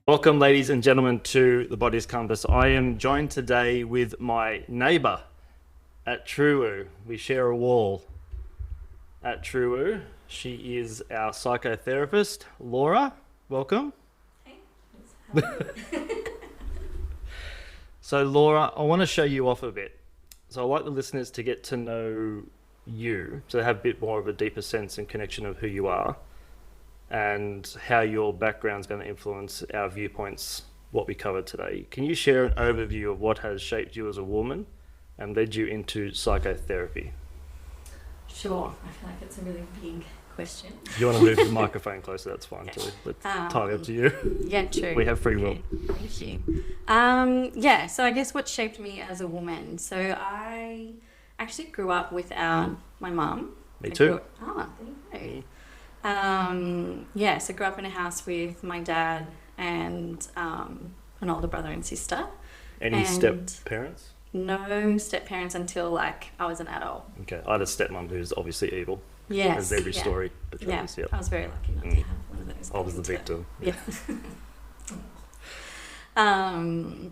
Welcome, ladies and gentlemen, to The Body's Compass. I am joined today with my neighbour at TrueWoo. We share a wall at TrueWoo. She is our psychotherapist, Laura. Welcome. Hey. So, Laura, I want to show you off a bit. So I'd like the listeners to get to know you, so they have a bit more of a deeper sense and connection of who you are and how your background's going to influence our viewpoints, what we covered today. Can you share an overview of what has shaped you as a woman and led you into psychotherapy? Sure. I feel like it's a really big question. If you want to move the microphone closer, that's fine too. It's entirely up to you. Yeah, true. We have free will. Thank you. So I guess what shaped me as a woman. So I actually grew up without my mum. Me too. There you go. So I grew up in a house with my dad and an older brother and sister. Any step parents? No step parents until I was an adult. Okay, I had a stepmom who's obviously evil. Yes. As every story betrays. Yeah, I was very lucky not to have one of those. I was the victim. Yeah. I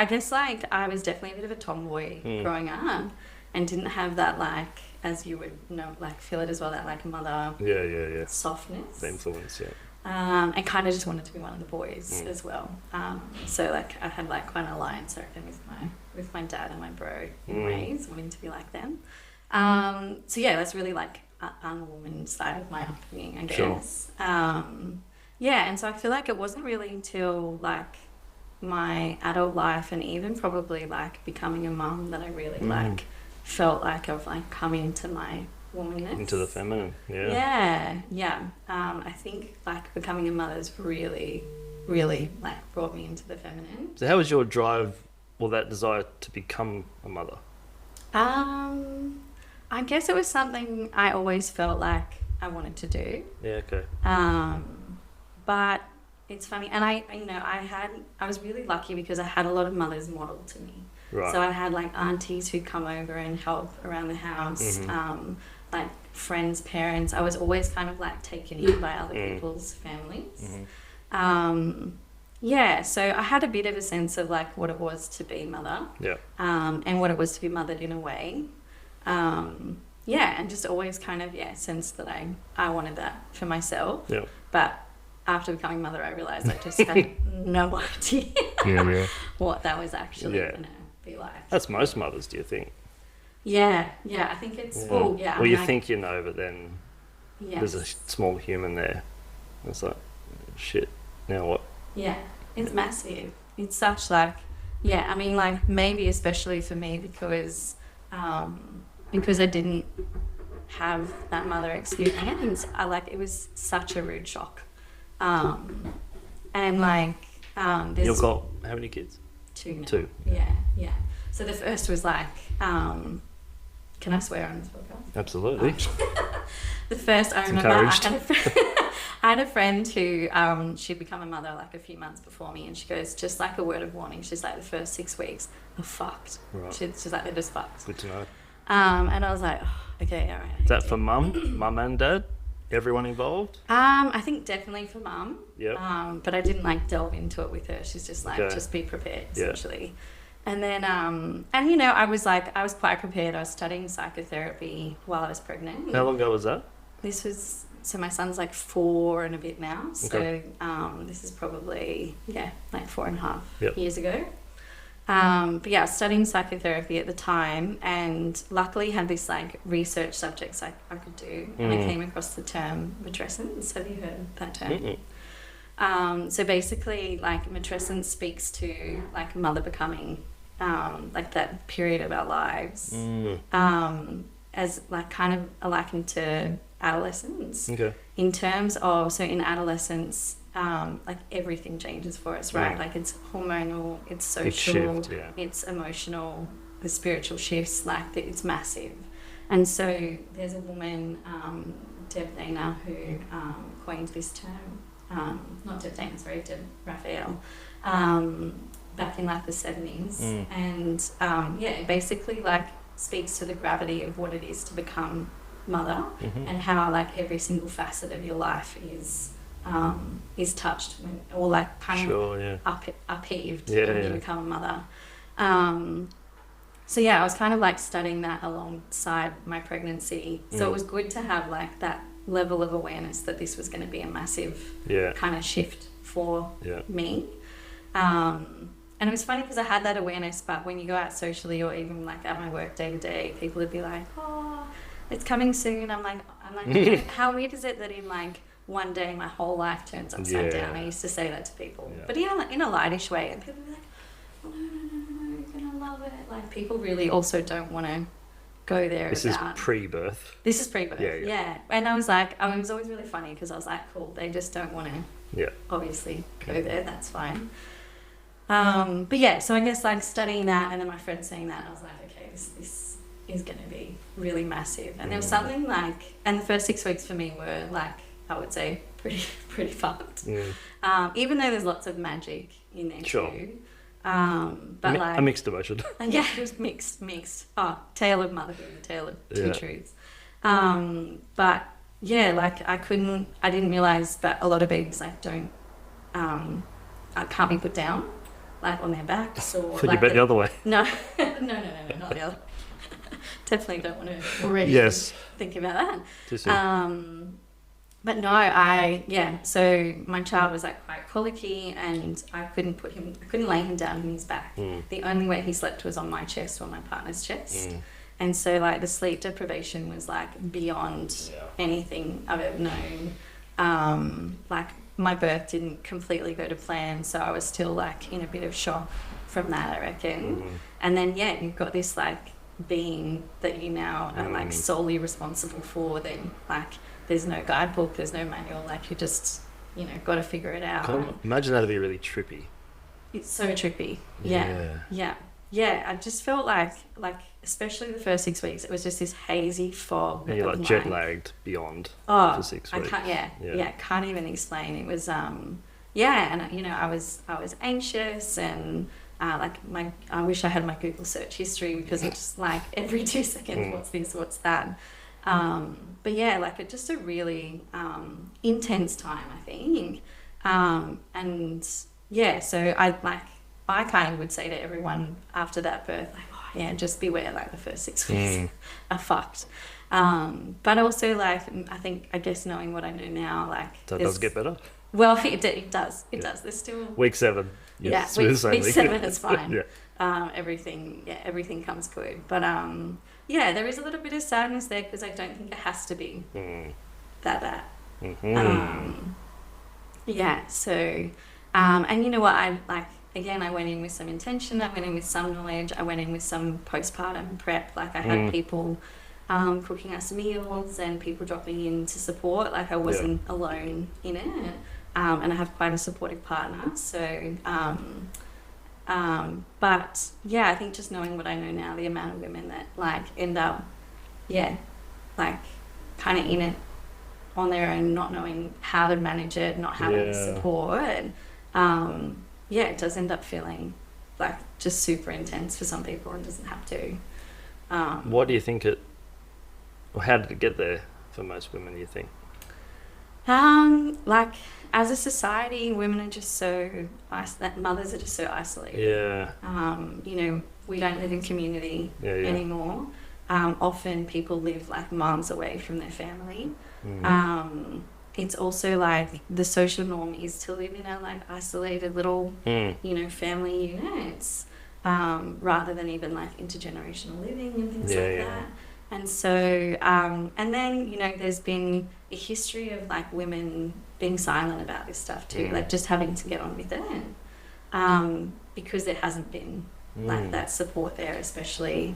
guess I was definitely a bit of a tomboy growing up and didn't have that as you would know, feel it as well, that mother softness. The influence, yeah. I kind of just wanted to be one of the boys as well. I had quite an alliance, I reckon, with my dad and my bro in ways, wanting to be like them. That's really on the woman side of my upbringing, I guess. Sure. And so I feel like it wasn't really until my adult life and even probably becoming a mum that I really felt like I've come into my womanness. Into the feminine, yeah. I think becoming a mother's really, really brought me into the feminine. So how was your drive or that desire to become a mother? I guess it was something I always felt like I wanted to do. Yeah, okay. But it's funny, and I was really lucky because I had a lot of mothers modeled to me. Right. So I had aunties who'd come over and help around the house, friends, parents. I was always kind of taken in by other people's families. So I had a bit of a sense of what it was to be mother. Yeah. And what it was to be mothered in a way. And just always kind of sensed that I wanted that for myself. Yeah. But after becoming mother, I realised I just had no idea what that was actually going to be like. That's most mothers, do you think? Yeah, I think it's... Well, you think you know, but then there's a small human there. It's shit, now what? Yeah, it's massive. It's such maybe especially for me because I didn't have that mother experience. It was such a rude shock. You've got how many kids? 2 now. 2. Yeah. So the first was can I swear on this podcast? Absolutely. The first, I remember I had a friend who she'd become a mother a few months before me, and she goes, just a word of warning, she's the first 6 weeks are fucked. Right. She's they're just fucked. Good to know. And I was okay, all right. Is that for mum and dad? Everyone involved? I think definitely for mum. Yeah. But I didn't delve into it with her. She's just just be prepared, essentially. Yeah. And then I was quite prepared. I was studying psychotherapy while I was pregnant. How long ago was that? This was my son's 4 and a bit now. So this is probably 4.5 years ago. I was studying psychotherapy at the time, and luckily had this research subjects I could do, and I came across the term matrescence. Have you heard that term? So basically, matrescence speaks to mother becoming, that period of our lives, as kind of likened to adolescence. Okay. In terms of in adolescence. Everything changes for us, right? It's hormonal, it's social, it's emotional, the spiritual shifts, it's massive. And so there's a woman, Deb Dana, who coined this term, not Deb Dana, sorry, Deb Raphael, back in the 70s. And it basically speaks to the gravity of what it is to become mother, and how every single facet of your life is is touched or like kind of upheaved when you become a mother. So yeah, I was kind of like studying that alongside my pregnancy. So it was good to have like that level of awareness that this was going to be a massive kind of shift for me. And it was funny because I had that awareness, but when you go out socially or even like at my work day to day, people would be like, oh, it's coming soon. I'm like, how weird is it that in like one day my whole life turns upside down? I used to say that to people, but in a lightish way, and people would be like, oh, no, you're gonna love it. Like people really also don't want to go there. This is pre-birth. This is pre-birth. Yeah. And I was like, it was always really funny because I was like, cool, they just don't want to obviously go there. That's fine. But yeah, so I guess like studying that and then my friend saying that, I was like, okay, this is going to be really massive. And there was something like, and the first 6 weeks for me were like, I would say pretty fucked. Even though there's lots of magic in there too. But like a mixed emotion. Yeah, it was mixed. Oh, tale of motherhood, the tale of two truths. But yeah, like I didn't realize that a lot of babies like can't be put down, like on their backs or. Put like your bet the other way. No, not the other. Definitely don't want to already think about that. Too soon. But no, so my child was like quite colicky and I couldn't lay him down on his back. The only way he slept was on my chest or my partner's chest. And so like the sleep deprivation was like beyond anything I've ever known. Like my birth didn't completely go to plan, so I was still like in a bit of shock from that, I reckon. And then you've got this like being that you now are like solely responsible for, then like there's no guidebook, there's no manual, like you just got to figure it out. Imagine that'd be really trippy. It's so trippy. I just felt like especially the first 6 weeks, it was just this hazy fog. And you're like jet lagged beyond for 6 weeks. I can't even explain. It was and I was anxious and I wish I had my Google search history because it's just like every 2 seconds, what's this, what's that. But yeah, like it's just a really intense time, I think. So I kind of would say to everyone after that birth, like, just beware, like the first 6 weeks are fucked. But also like, I guess knowing what I know now, like. So it does get better? Well, it does. It does. There's still. Week 7. Week 7 is fine. Everything comes good. But there is a little bit of sadness there because I don't think it has to be that bad. So, and you know what, I went in with some intention, I went in with some knowledge, I went in with some postpartum prep, like I had people cooking us meals and people dropping in to support, like I wasn't alone in it, and I have quite a supportive partner, so, but yeah, I think just knowing what I know now, the amount of women that like end up, like kind of in it on their own, not knowing how to manage it, not having support, it does end up feeling like just super intense for some people and doesn't have to. What do you think how did it get there for most women, do you think? Like as a society, women are just so mothers are just so isolated. We don't live in community anymore. Often people live like miles away from their family. It's also like the social norm is to live in a like isolated little family units, rather than even like intergenerational living and things like that. And so and then there's been a history of like women being silent about this stuff too, like just having to get on with it, because there hasn't been like that support there, especially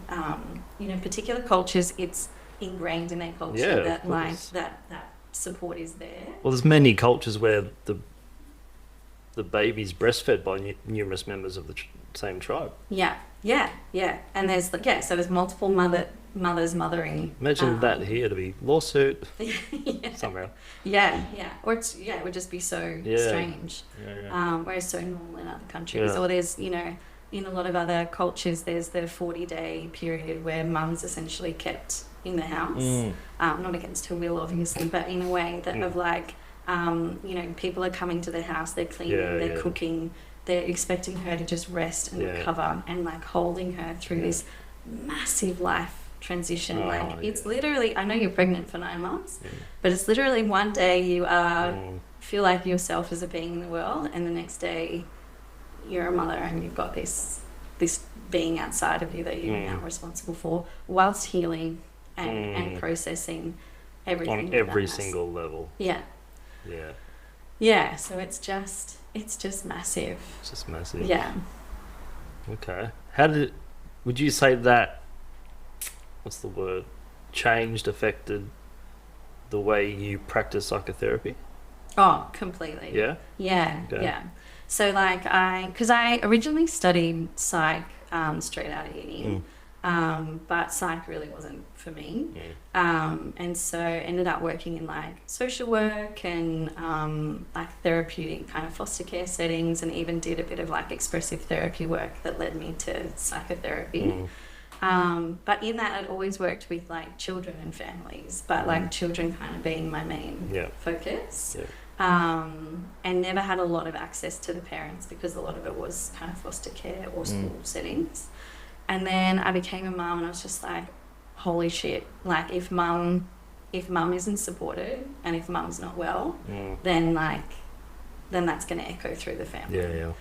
particular cultures, it's ingrained in their culture that like that support is there. Well, there's many cultures where the baby's breastfed by numerous members of the same tribe. And there's so there's multiple mothers mothering. Imagine that here to be lawsuit somehow. Or it would just be so strange. Whereas so normal in other countries, or there's in a lot of other cultures, there's the 40-day period where mum's essentially kept in the house, not against her will, obviously, but in a way that of like You know, people are coming to their house, they're cleaning, they're cooking, they're expecting her to just rest and recover, and like holding her through this massive life transition. It's literally, I know you're pregnant for 9 months, but it's literally one day you feel like yourself as a being in the world, and the next day you're a mother and you've got this being outside of you that you're now responsible for, whilst healing and processing everything on every single level. So it's just massive. It's just massive. Okay. Would you say that, what's the word, affected the way you practice psychotherapy? Oh, completely. Okay. So like because I originally studied psych straight out of uni, but psych really wasn't for me. And so ended up working in like social work and like therapeutic kind of foster care settings, and even did a bit of like expressive therapy work that led me to psychotherapy. But in that, I'd always worked with like children and families, but like children kind of being my main focus. And never had a lot of access to the parents because a lot of it was kind of foster care or school settings. And then I became a mum, and I was just like, holy shit, like if mum isn't supported and if mum's not well, then that's going to echo through the family.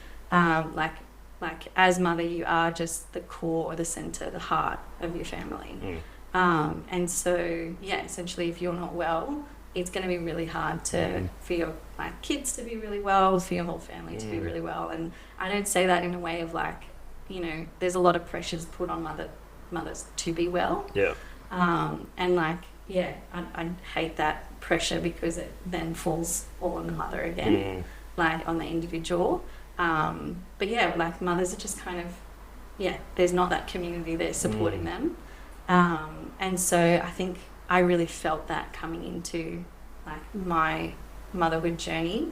Like as mother, you are just the core or the center, the heart of your family. And so essentially if you're not well, it's going to be really hard for your like kids to be really well, for your whole family to be really well. And I don't say that in a way of like, you know, there's a lot of pressures put on mothers to be well. And like, I hate that pressure because it then falls all on the mother again, like on the individual. But like mothers are just kind of, there's not that community there supporting them. And so I think I really felt that coming into like my motherhood journey.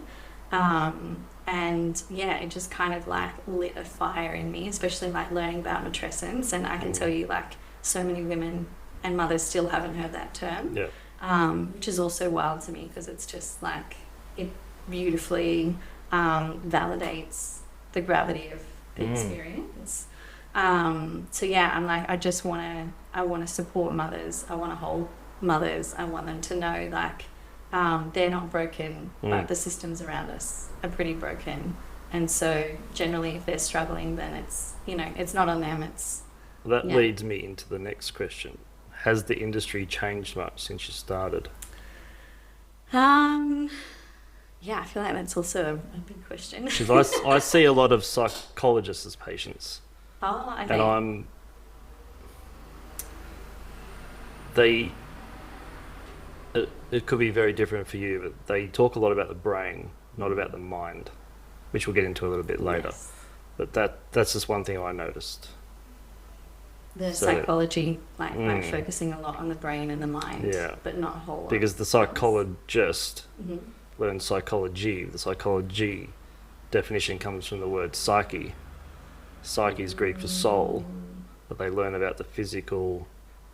And it just kind of like lit a fire in me, especially like learning about matrescence. And I can tell you like so many women and mothers still haven't heard that term, which is also wild to me because it's just like it beautifully validates the gravity of the experience. So I'm like, I want to support mothers. I want to hold mothers. I want them to know like they're not broken, but the systems around us are pretty broken. And so generally if they're struggling, then it's, you know, it's not on them. That leads me into the next question. Has the industry changed much since you started? I feel like that's also a big question. Because I see a lot of psychologists as patients. Oh, okay. And it could be very different for you, but they talk a lot about the brain, not about the mind, which we'll get into a little bit later. Yes. But that's just one thing I noticed. The psychology, like focusing a lot on the brain and the mind, but not a whole lot. Because the psychologist learns psychology. The psychology definition comes from the word psyche. Psyche is Greek for soul, but they learn about the physical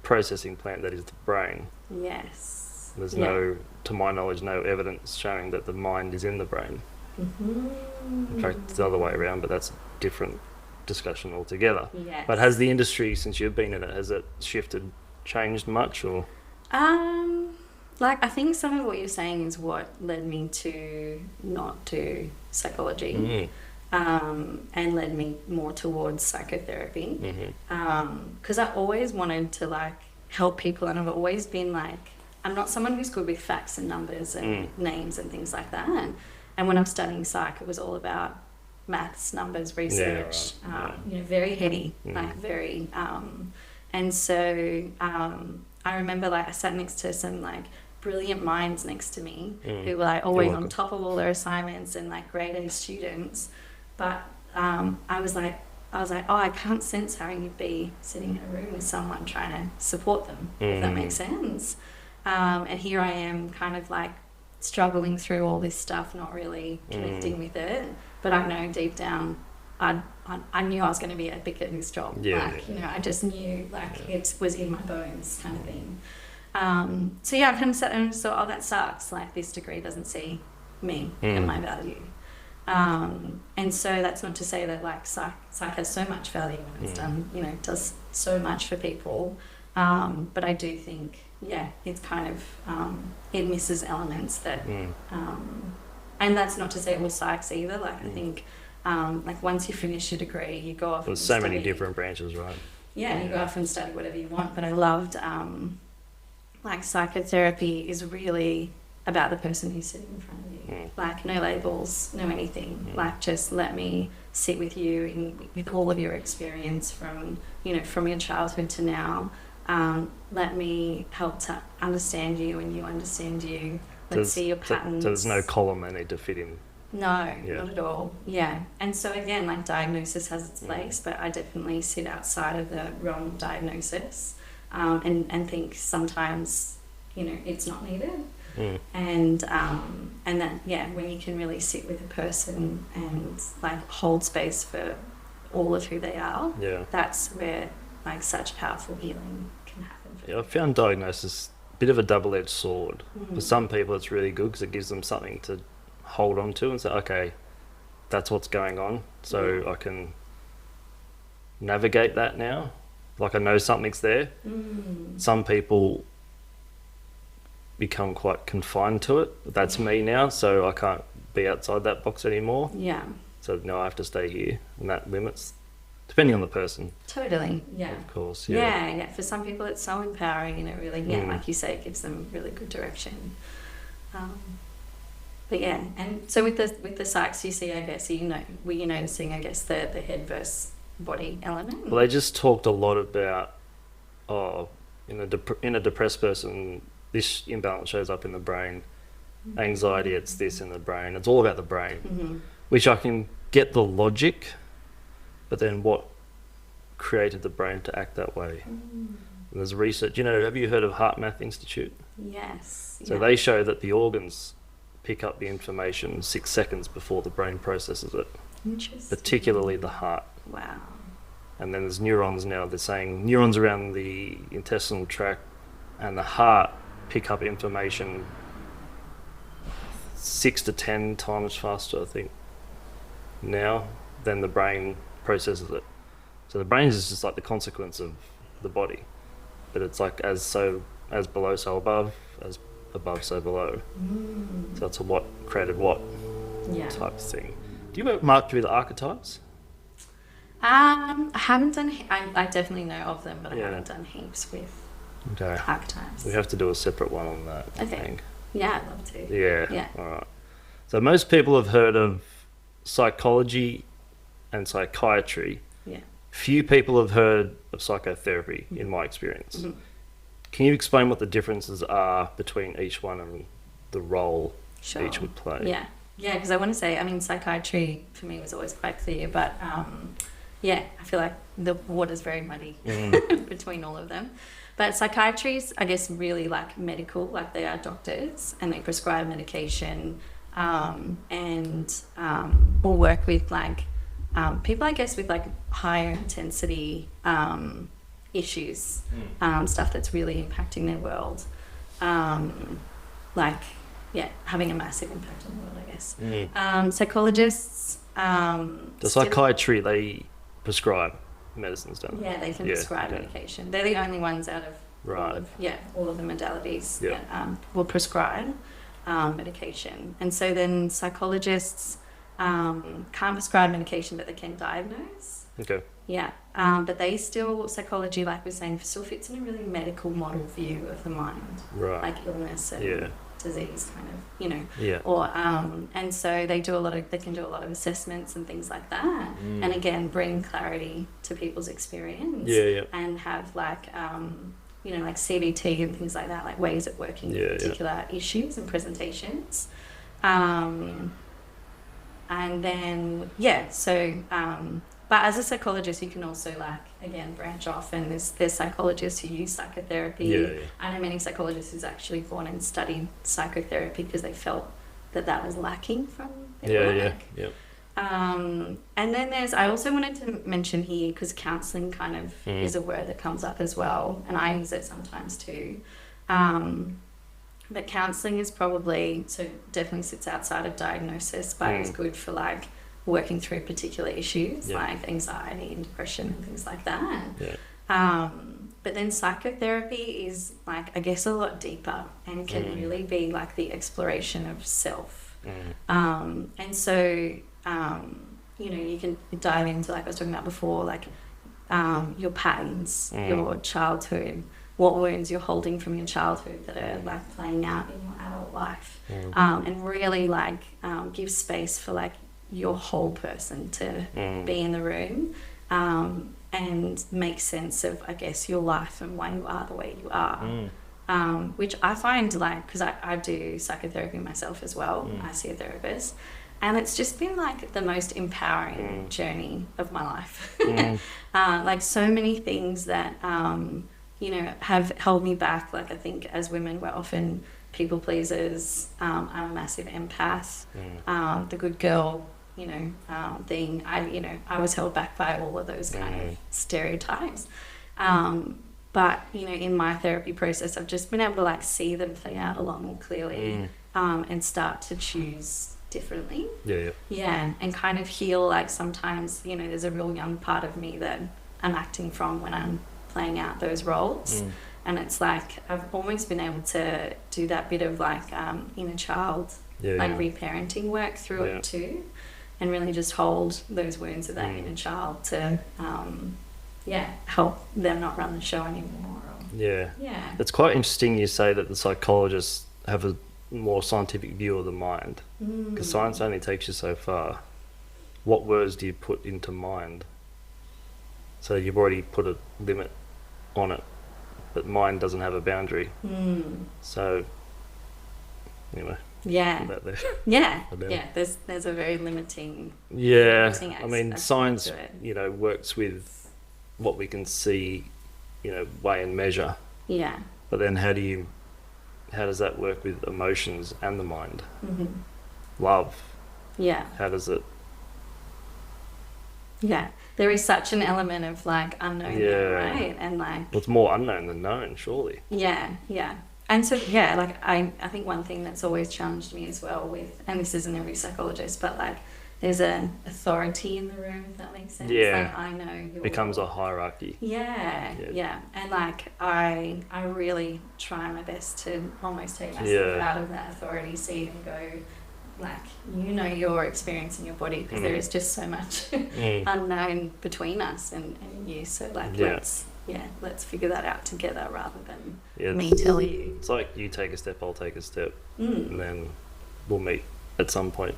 processing plant that is the brain. Yes. There's to my knowledge, no evidence showing that the mind is in the brain. In fact, it's the other way around, but that's a different discussion altogether. Yes. But has the industry, since you've been in it, has it shifted, changed much, or? Like I think some of what you're saying is what led me to not do psychology, and led me more towards psychotherapy. Because I always wanted to like help people, and I've always been like, I'm not someone who's good with facts and numbers and names and things like that. And when I was studying psych, it was all about maths, numbers, research, you know, very heady, like very, and so I remember like I sat next to some like brilliant minds next to me who were like always on top of all their assignments and like grade A students, but I was like, oh, I can't sense how you'd be sitting in a room with someone trying to support them, if that makes sense. And here I am kind of like struggling through all this stuff, not really connecting with it. But I know deep down, I knew I was going to be epic at this job. You know, I just knew like it was in my bones kind of thing. So yeah, I kind of sat there and just thought, oh, that sucks. Like, this degree doesn't see me and my value. And so that's not to say that like psych has so much value and it's done, you know, does so much for people. But I do think, yeah, it's kind of, it misses elements that, and that's not to say all psychs either. Like, I think, like once you finish your degree, you go off. There's so many different branches, right? Yeah, you go off and study whatever you want. But I loved, like, psychotherapy is really about the person who's sitting in front of you. Like, no labels, no anything. Like, just let me sit with you with all of your experience from, you know, from your childhood to now. Let me help to understand you and you understand you. Let's see your patterns. So there's no column they need to fit in. No, not at all. Yeah. And so again, like, diagnosis has its place, but I definitely sit outside of the realm of diagnosis, and think sometimes, you know, it's not needed. And then, yeah, when you can really sit with a person and like hold space for all of who they are, that's where like such powerful healing can happen. Yeah, I found diagnosis a bit of a double-edged sword. For some people it's really good because it gives them something to hold on to and say, okay, that's what's going on, so I can navigate that now. Like, I know something's there. Some people become quite confined to it. That's me now, so I can't be outside that box anymore. Yeah. So no, I have to stay here, and that limits, depending on the person. Totally. Yeah. Of course. Yeah. For some people, it's so empowering. You know, really. Yeah, like you say, it gives them really good direction. But yeah, and so with the psychs, you see, I guess, were you noticing, I guess, the head versus body element? Well, they just talked a lot about, in a depressed person, this imbalance shows up in the brain. Anxiety, it's this in the brain. It's all about the brain, which I can get the logic, but then what created the brain to act that way? And there's research. Have you heard of Heart Math Institute? Yes. So they show that the organs pick up the information 6 seconds before the brain processes it. Interesting. Particularly the heart. Wow. And then there's neurons now. They're saying neurons around the intestinal tract and the heart pick up information 6 to 10 times faster, I think, now than the brain processes it. So the brain is just like the consequence of the body, but it's like as below, so above, as above, so below. So that's a what created what type of thing. Do you ever mark through the archetypes? I haven't done. I definitely know of them, but I haven't done heaps with archetypes. We have to do a separate one on that. I think. Yeah, I'd love to. Yeah. All right. So most people have heard of psychology and psychiatry. Yeah. Few people have heard of psychotherapy, in my experience. Can you explain what the differences are between each one and the role each would play? Yeah, because I want to say, I mean, psychiatry for me was always quite clear, but I feel like the water's very muddy between all of them. But psychiatry's, I guess, really like medical, like they are doctors and they prescribe medication and will work with like people, I guess, with like higher intensity issues, stuff that's really impacting their world, having a massive impact on the world, I guess. Psychologists, the psychiatry, they prescribe medicines, don't they? Yeah, they can prescribe medication. They're the only ones out of all of the modalities that will prescribe medication. And so then psychologists can't prescribe medication, but they can diagnose. Okay. Yeah, but psychology, like we're saying, still fits in a really medical model view of the mind, like illness and disease, kind of, Yeah. Or and so they can do a lot of assessments and things like that, and again bring clarity to people's experience. And have like like CBT and things like that, like ways of working with particular issues and presentations. And then but as a psychologist, you can also branch off, and there's psychologists who use psychotherapy. I know many psychologists who's actually gone and studied psychotherapy because they felt that was lacking from their work. And then I also wanted to mention here, because counselling kind of is a word that comes up as well, and I use it sometimes too. But counselling is probably, so definitely sits outside of diagnosis, but is good for like working through particular issues like anxiety and depression and things like that. But then psychotherapy is like, I guess, a lot deeper and can really be like the exploration of self. And so, you know, you can dive into, like I was talking about before, like your patterns, your childhood, what wounds you're holding from your childhood that are like playing out in your adult life, and really like give space for like your whole person to be in the room, and make sense of, I guess, your life and why you are the way you are. Which I find, like, because I do psychotherapy myself as well, I see a therapist, and it's just been like the most empowering journey of my life. Like so many things that you know, have held me back. Like I think as women, we're often people pleasers. I'm a massive empath, the good girl, you know, thing. I was held back by all of those kind of stereotypes. But, you know, in my therapy process, I've just been able to like see them play out a lot more clearly, and start to choose differently. Yeah, and kind of heal, like sometimes, you know, there's a real young part of me that I'm acting from when I'm playing out those roles, and it's like I've almost been able to do that bit of like inner child reparenting work through it too, and really just hold those wounds of that inner child to help them not run the show anymore. It's quite interesting you say that the psychologists have a more scientific view of the mind, because science only takes you so far. What words do you put into mind? So you've already put a limit on it, but mind doesn't have a boundary. So anyway, there's a very limiting I mean, science, you know, works with what we can see, you know, weigh and measure, but then how does that work with emotions and the mind? Love, how does it? There is such an element of like unknown there, right? And like, well, it's more unknown than known, surely. And so like I think one thing that's always challenged me as well with, and this isn't every psychologist, but like there's an authority in the room, if that makes sense. Like I know it becomes a hierarchy. And like I really try my best to almost take myself out of that authority seat and go, like, you know, your experience in your body, because there is just so much unknown between us and you, so like let's figure that out together rather than me tell you. It's like you take a step, I'll take a step, and then we'll meet at some point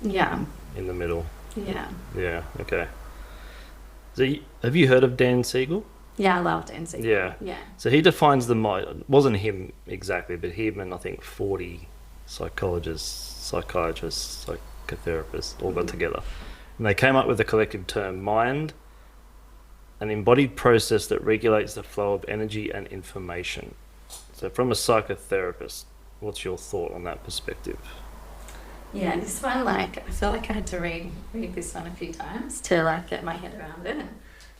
in the middle. Okay. So have you heard of Dan Siegel? I love Dan Siegel. So he defines the mind. It wasn't him exactly, but him and I think 40 psychologists, psychiatrists, psychotherapists all got together, and they came up with the collective term mind, an embodied process that regulates the flow of energy and information. So from a psychotherapist, what's your thought on that perspective? This one, like, I feel like I had to read this one a few times to like get my head around it.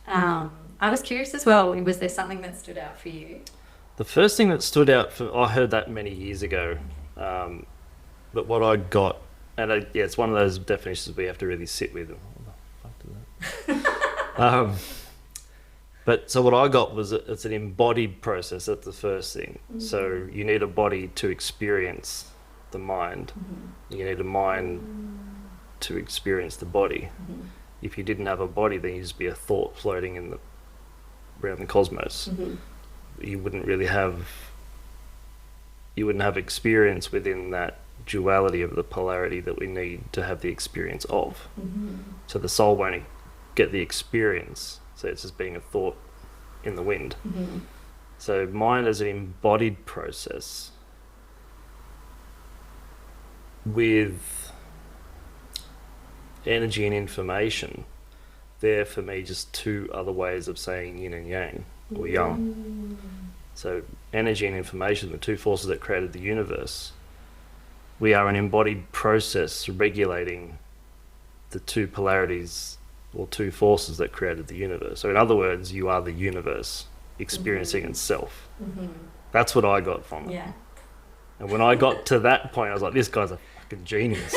I was curious as well, was there something that stood out for you? The first thing that stood out I heard that many years ago, but what I got, and it's one of those definitions we have to really sit with. What the fuck did that? But so what I got was it's an embodied process. That's the first thing. So you need a body to experience the mind. You need a mind to experience the body. If you didn't have a body, then you'd just be a thought floating around the cosmos. You wouldn't really have experience within that duality of the polarity that we need to have the experience of. So the soul won't get the experience. So it's just being a thought in the wind. So mind as an embodied process with energy and information, they're for me just two other ways of saying yin and yang, or yang. So energy and information, the two forces that created the universe, we are an embodied process regulating the two polarities or two forces that created the universe. So in other words, you are the universe experiencing itself. That's what I got from it. Yeah. And when I got to that point, I was like, this guy's a fucking genius.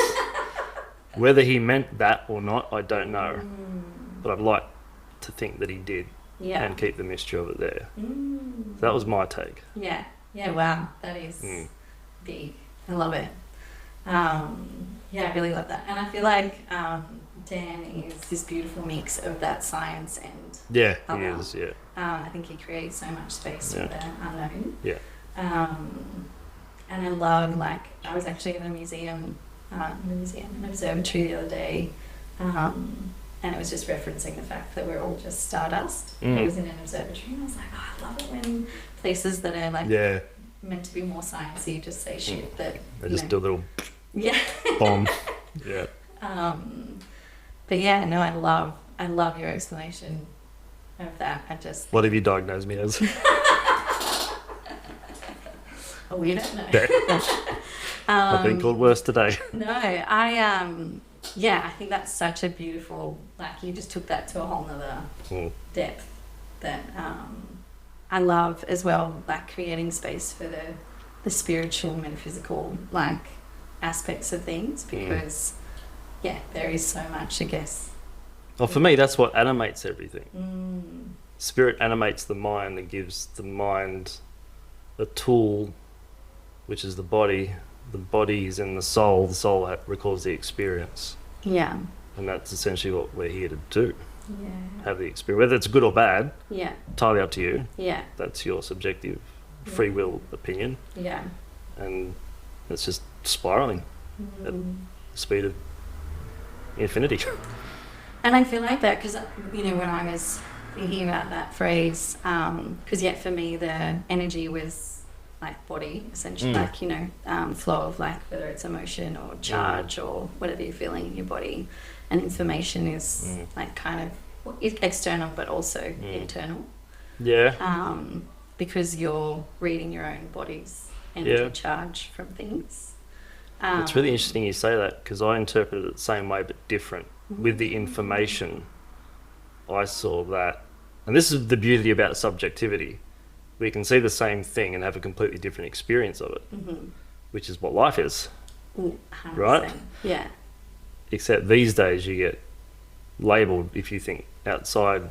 Whether he meant that or not, I don't know. But I'd like to think that he did. Yeah. And keep the mystery of it there. So that was my take. Yeah. Yeah, wow. That is big. I love it. Yeah, I really love that. And I feel like Dan is this beautiful mix of that science and he is, yeah. I think he creates so much space for the unknown. Yeah. And I love, like, I was actually at a museum, an observatory the other day, and it was just referencing the fact that we're all just stardust. It was in an observatory, and I was like, oh, I love it when places that are like meant to be more sciencey just say shit that they just do a little bomb. Yeah. But yeah, no, I love your explanation of that. What have you diagnosed me as? Oh, we don't know. I've been called worse today. No, I think that's such a beautiful, like, you just took that to a whole nother depth that I love as well, like creating space for the spiritual, metaphysical, like, aspects of things, because there is so much, I guess. Well, for me, that's what animates everything. Spirit animates the mind and gives the mind a tool, which is the body. The body is in the soul. The soul records the experience. Yeah. And that's essentially what we're here to do. Yeah. Have the experience, whether it's good or bad. Yeah. Entirely up to you. Yeah. That's your subjective free will opinion. Yeah. And it's just spiraling at the speed of infinity. And I feel like that because, when I was thinking about that phrase, because for me the energy was like body, essentially, like, flow of, like, whether it's emotion or charge or whatever you're feeling in your body, and information is like kind of external but also internal. Yeah. Because you're reading your own body's energy charge from things. It's really interesting you say that, because I interpreted it the same way but different. With the information, I saw that, and this is the beauty about subjectivity. We can see the same thing and have a completely different experience of it, which is what life is, 100%. right? Yeah. Except these days you get labelled if you think outside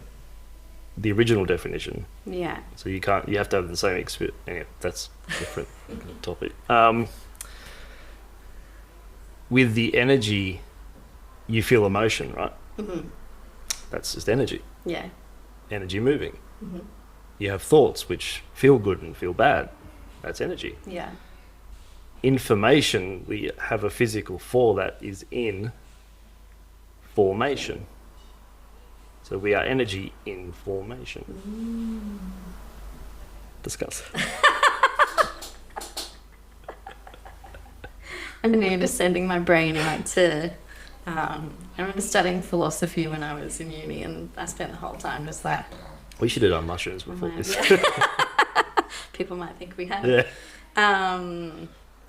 the original definition. Yeah. So you have to have the same experience. Anyway, that's a different topic. With the energy, you feel emotion, right? That's just energy. Yeah. Energy moving. You have thoughts which feel good and feel bad. That's energy. Yeah. Information, we have a physical for that is in formation. So we are energy in formation. Discuss. I'm just sending my brain out to... I remember studying philosophy when I was in uni, and I spent the whole time just like... We should have done mushrooms before this. People might think we have.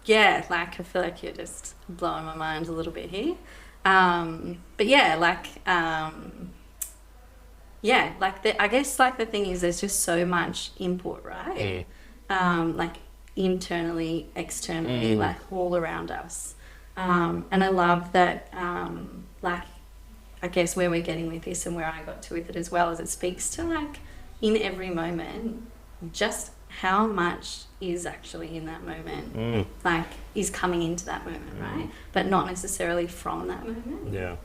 Yeah. Like, I feel like you're just blowing my mind a little bit here. But yeah, like, I guess, like, the thing is there's just so much input, right? Like, internally, externally, like, all around us. And I love that, like, I guess where we're getting with this and where I got to with it as well is it speaks to, like, in every moment, just how much is actually in that moment, like, is coming into that moment, right? But not necessarily from that moment. Yeah.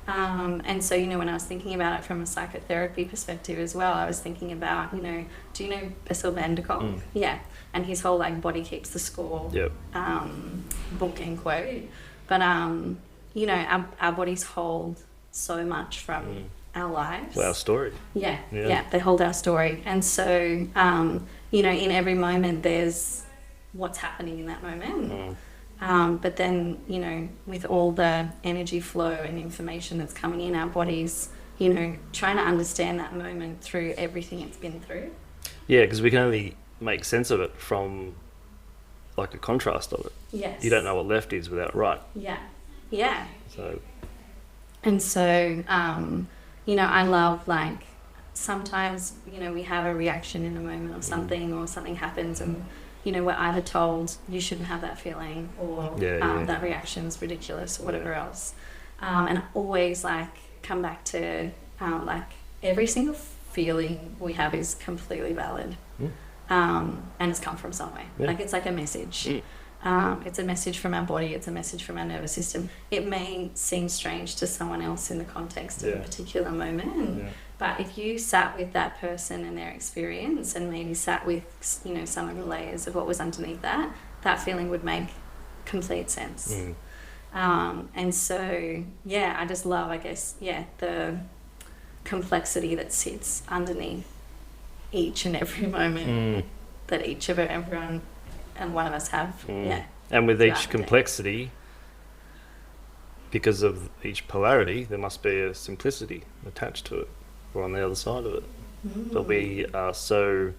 And so, when I was thinking about it from a psychotherapy perspective as well, I was thinking about, do you know Bessel van der Kolk? Yeah. And his whole, like, body keeps the score book and quote. But, our bodies hold so much from our lives. Well, our story. Yeah, they hold our story. And so, in every moment there's what's happening in that moment. But then, with all the energy flow and information that's coming in our bodies, trying to understand that moment through everything it's been through. Yeah, because we can only make sense of it from, like, a contrast of it. Yes. You don't know what left is without right. Yeah. So... And so, I love, like, sometimes, you know, we have a reaction in a moment of something, or something happens and, you know, we're either told you shouldn't have that feeling, or that reaction's ridiculous, or whatever else. And always like come back to like every single feeling we have is completely valid. And it's come from somewhere. Like it's like a message. It's a message from our body, it's a message from our nervous system. It may seem strange to someone else in the context of a particular moment, but if you sat with that person and their experience, and maybe sat with, you know, some of the layers of what was underneath that, that feeling would make complete sense. And so, I just love, I guess, the complexity that sits underneath each and every moment that each of everyone and one of us have. And with each complexity, because of each polarity, there must be a simplicity attached to it, or on the other side of it. But we are so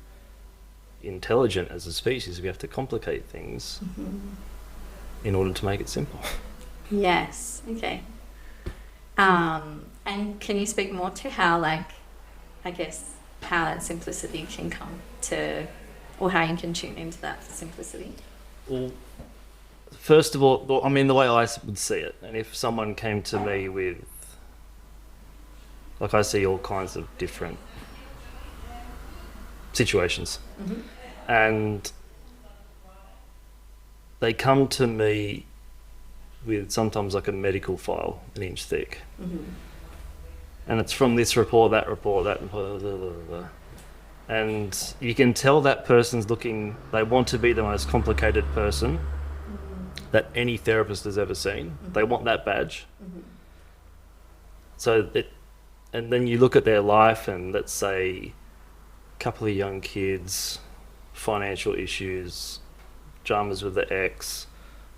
intelligent as a species, we have to complicate things in order to make it simple. Yes. Okay. And can you speak more to how, like, I guess, how that simplicity can come to, or how you can tune into that simplicity? Well, first of all, I mean, the way I would see it, and if someone came to me with, like, I see all kinds of different situations, and they come to me with sometimes like a medical file, an inch thick, and it's from this report, that report, that, blah, blah, blah, blah. And you can tell that person's looking, they want to be the most complicated person that any therapist has ever seen. They want that badge. So and then you look at their life, and let's say a couple of young kids, financial issues, dramas with the ex,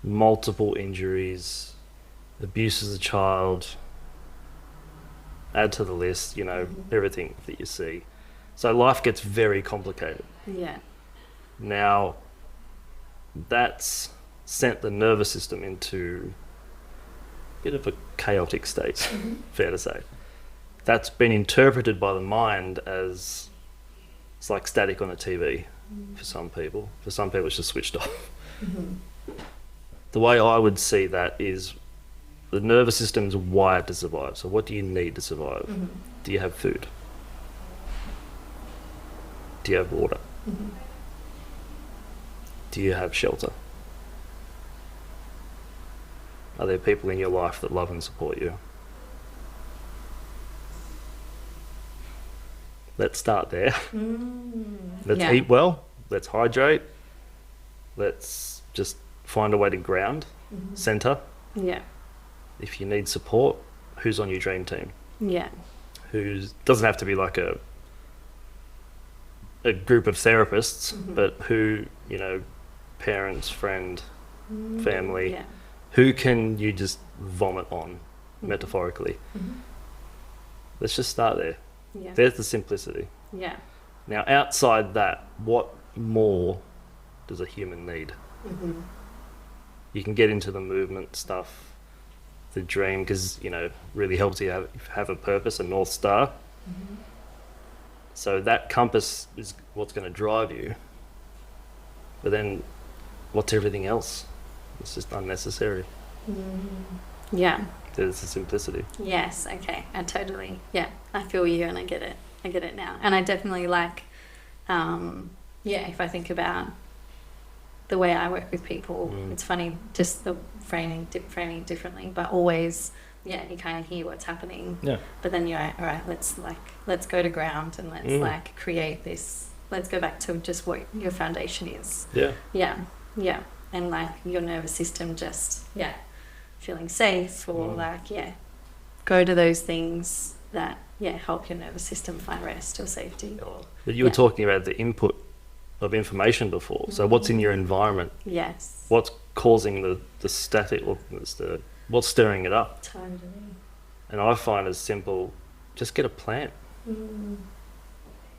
multiple injuries, abuse as a child, add to the list, you know, everything that you see. So life gets very complicated. Now, that's sent the nervous system into a bit of a chaotic state, fair to say. That's been interpreted by the mind as, it's like static on a TV for some people. For some people, it's just switched off. The way I would see that is the nervous system's wired to survive. So what do you need to survive? Do you have food? Do you have water? Do you have shelter? Are there people in your life that love and support you? Let's start there. Let's eat well. Let's hydrate. Let's just find a way to ground, center. If you need support, who's on your dream team? Who doesn't have to be like a group of therapists, but who, you know, parents, friend, family, who can you just vomit on, metaphorically? Let's just start there. There's the simplicity. Now, outside that, what more does a human need? You can get into the movement stuff, the dream, because, you know, really helps you have a purpose, a North Star. So that compass is what's going to drive you. But then what's everything else? It's just unnecessary. There's the simplicity. Yes, okay. I totally, I feel you, and I get it. I get it now. And I definitely like, if I think about the way I work with people, it's funny, just the framing differently, but always, you kind of hear what's happening. But then you're like, all right, let's go to ground, and let's like create this. Let's go back to just what your foundation is. And like your nervous system just, feeling safe, or go to those things that, help your nervous system find rest or safety. But you were talking about the input of information before. So what's in your environment? What's causing the static, or what's stirring it up? Totally. And I find as simple, just get a plant.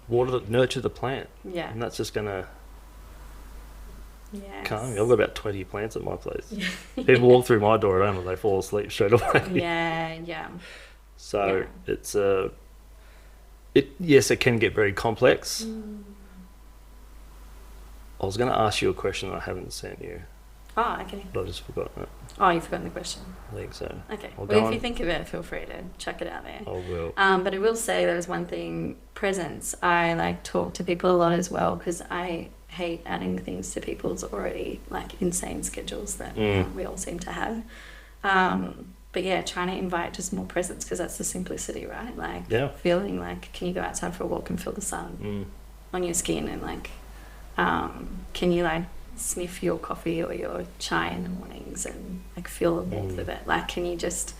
Nurture the plant. And that's just going to calm you. I've got about 20 plants at my place. People walk through my door at home and they fall asleep straight away. So it's Yes, it can get very complex. I was going to ask you a question that I haven't sent you. Oh, okay. But I've just forgotten it. Oh, you've forgotten the question. I think so. Okay. Well, If you think of it, feel free to chuck it out there. I will. But I will say there's one thing, presence. I like talk to people a lot as well because I hate adding things to people's already like insane schedules that we all seem to have. But yeah, trying to invite just more presence because that's the simplicity, right? Like feeling like, can you go outside for a walk and feel the sun on your skin, and like, can you like sniff your coffee or your chai in the mornings and like feel the warmth of it? Like, can you just,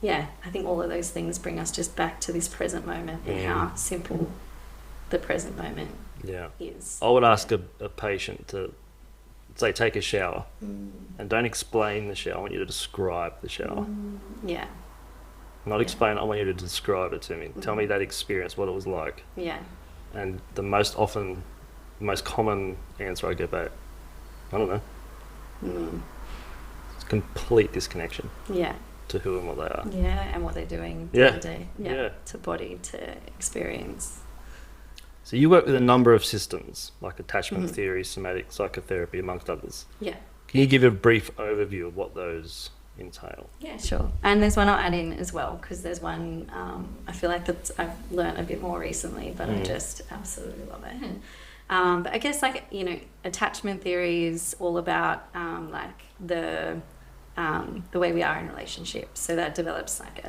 I think all of those things bring us just back to this present moment and how simple the present moment is. I would ask a patient to say take a shower and don't explain the shower. I want you to describe the shower. Not explain it, I want you to describe it to me. Tell me that experience, what it was like. And the most common answer I get back, I don't know. It's complete disconnection to who and what they are. And what they're doing day to day. To body, to experience. So you work with a number of systems, like attachment theory, somatic, psychotherapy, amongst others. Can you give a brief overview of what those entail? Yeah, sure. And there's one I'll add in as well, because there's one I feel like that I've learned a bit more recently, but I just absolutely love it. But I guess like, attachment theory is all about like the way we are in relationships. So that develops like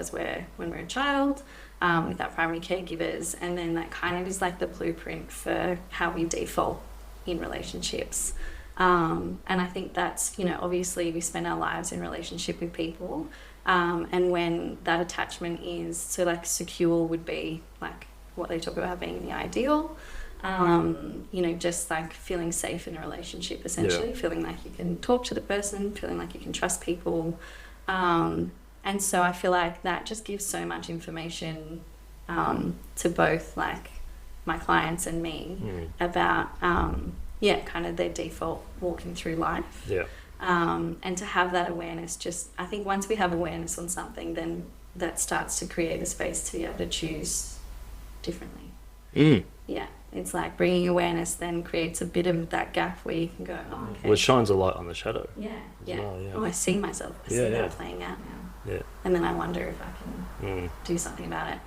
when we're a child, with our primary caregivers, and then that kind of is like the blueprint for how we default in relationships. And I think that's, obviously we spend our lives in relationship with people, and when that attachment is, so like secure would be like what they talk about being the ideal, just like feeling safe in a relationship, essentially, feeling like you can talk to the person, feeling like you can trust people. And so I feel like that just gives so much information to both like my clients and me about, kind of their default walking through life. And to have that awareness, I think once we have awareness on something, then that starts to create a space to be able to choose differently. It's like bringing awareness then creates a bit of that gap where you can go, oh, okay. Well, it shines a light on the shadow. Oh, I see myself. I see that playing out now. And then I wonder if I can do something about it.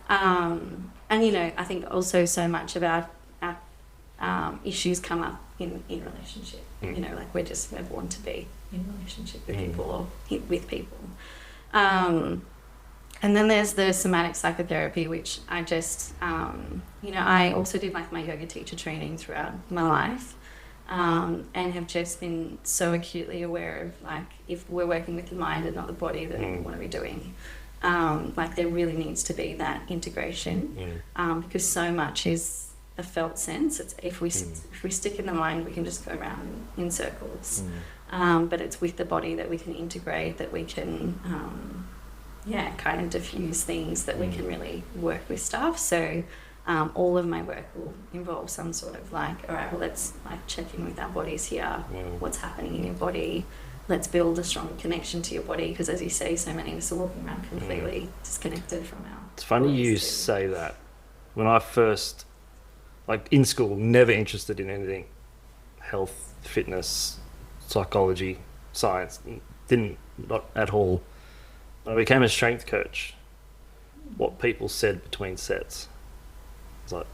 And, I think also so much about our issues come up in relationship. Like we're born to be in relationship with people or with people. And then there's the somatic psychotherapy, which I just, I also did like my yoga teacher training throughout my life, and have just been so acutely aware of like, if we're working with the mind and not the body, then what are we doing? Like there really needs to be that integration, because so much is a felt sense. It's if we stick in the mind, we can just go around in circles, but it's with the body that we can integrate, that we can kind of diffuse things, that we can really work with stuff. So all of my work will involve some sort of like, all right, well, let's like check in with our bodies here. What's happening in your body? Let's build a strong connection to your body, because as you say, so many of us are walking around completely disconnected from our It's funny you say that. When I first, like in school, never interested in anything, health, fitness, psychology, science, not at all. When I became a strength coach, what people said between sets, I was like,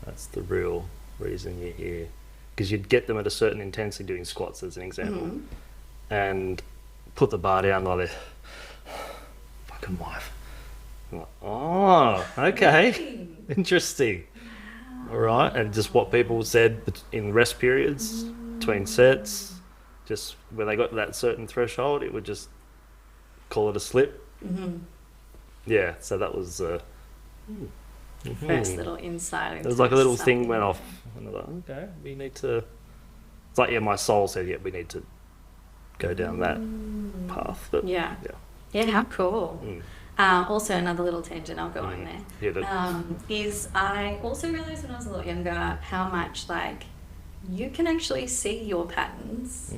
that's the real reason you're here. Because you'd get them at a certain intensity doing squats, as an example, and put the bar down like this, fucking wife. I'm like, oh, okay, interesting. All right, and just what people said in rest periods, between sets, just when they got to that certain threshold, it would just call it a slip. Yeah, so that was first little insight. It was like a little thing went off, and I was like, okay, we need to. It's like, my soul said, we need to go down that path. But yeah, how cool. Also, another little tangent I'll go on there. Is I also realised when I was a lot younger how much like you can actually see your patterns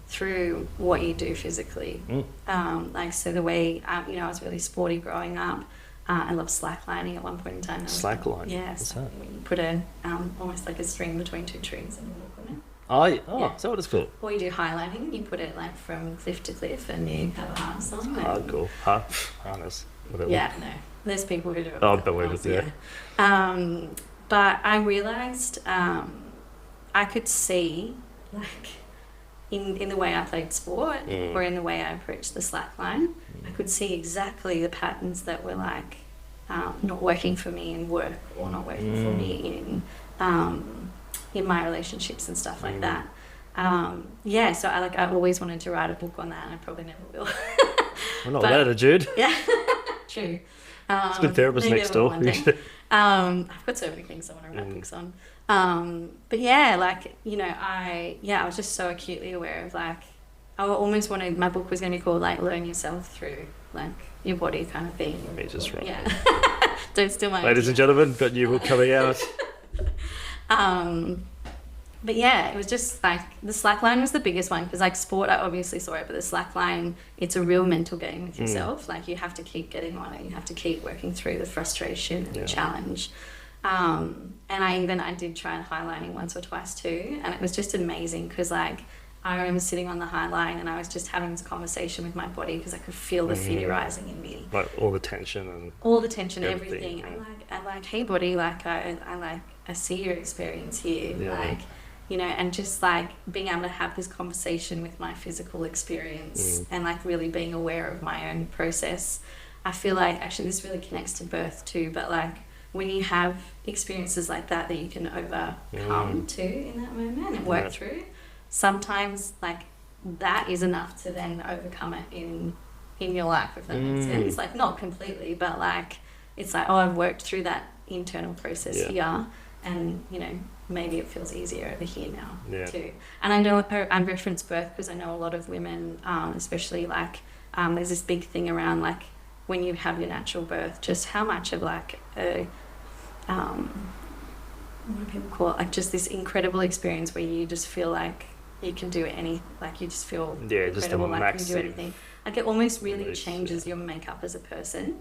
through what you do physically. Like, so the way, I was really sporty growing up. I love slacklining at one point in time. Slacklining? Yeah. What's So that? when you put a almost like a string between two trees and you walk on it. Yeah. Is that what it's called? Or you do highlighting, you put it like from cliff to cliff and you have a harness on. Hardcore. Harness. Whatever. Yeah, no. There's people who do it. Oh, I believe it, yeah. But I realised I could see, like, in the way I played sport or in the way I approached the slackline, I could see exactly the patterns that were, like, not working for me in work or not working for me in my relationships and stuff like that. So I always wanted to write a book on that, and I probably never will. Well, not that attitude. Yeah, true. It's a good therapist next door. I've got so many things I want to write books on. But yeah, like, you know, I was just so acutely aware of, like, I almost wanted, my book was going to be called, like, Learn Yourself Through, like, your body kind of thing. Let me just write. Yeah. Don't steal my Ladies and gentlemen, got new book coming out. But yeah, it was just like the slackline was the biggest one because, like, sport, I obviously saw it, but the slackline, it's a real mental game with yourself. Like, you have to keep getting on it, you have to keep working through the frustration and the challenge. And I did try highlining once or twice too, and it was just amazing because, like, I remember sitting on the high line and I was just having this conversation with my body because I could feel the fear rising in me. Like all the tension and everything. Yeah. I'm like, hey body, like I see your experience here. Yeah. Like, you know, and just like being able to have this conversation with my physical experience and like really being aware of my own process. I feel like actually this really connects to birth too, but like when you have experiences like that you can overcome too in that moment and work through, sometimes like that is enough to then overcome it in your life, if that makes sense. Like, not completely, but like it's like, oh, I've worked through that internal process here, and you know, maybe it feels easier over here now too. And I know I reference birth because I know a lot of women, especially like there's this big thing around like when you have your natural birth, just how much of like a what do people call it, like just this incredible experience where you just feel like you can do any, like you just feel incredible, like you can do anything. Like it almost really changes your makeup as a person.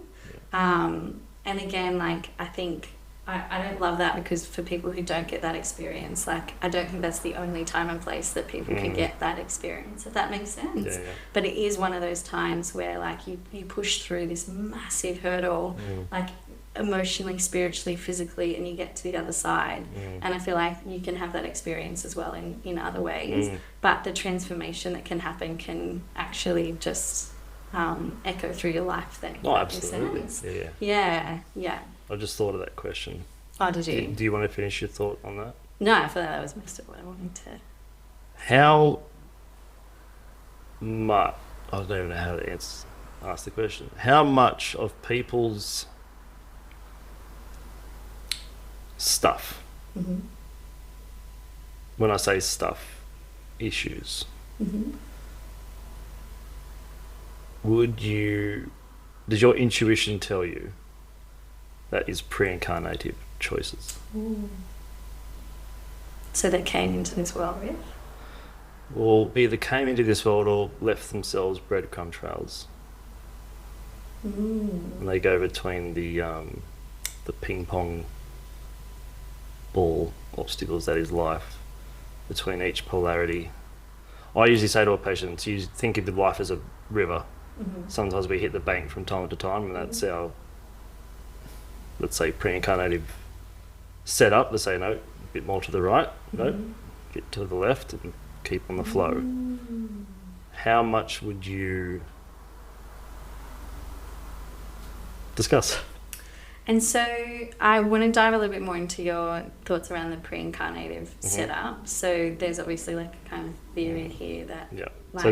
And again, like I think I don't love that because for people who don't get that experience, like I don't think that's the only time and place that people can get that experience, if that makes sense. But it is one of those times where like you push through this massive hurdle, like emotionally, spiritually, physically, and you get to the other side. And I feel like you can have that experience as well in other ways, but the transformation that can happen can actually just echo through your life then. Oh, absolutely. Yeah. I just thought of that question. Oh, did you? Do you want to finish your thought on that? No, I feel like that was most of what I wanted to. How much, I don't even know how to ask the question. How much of people's stuff, when I say stuff, issues, does your intuition tell you that is pre-incarnative choices? So they came into this world with? Or either came into this world or left themselves breadcrumb trails. And they go between the ping pong ball obstacles that is life, between each polarity. I usually say to a patient, you think of life as a river. Sometimes we hit the bank from time to time, and that's our, let's say, pre-incarnative setup. Let's say, no, a bit more to the right, no, get to the left and keep on the flow. How much would you discuss? And so I want to dive a little bit more into your thoughts around the pre-incarnative setup. So there's obviously like a kind of theory here that... Like, so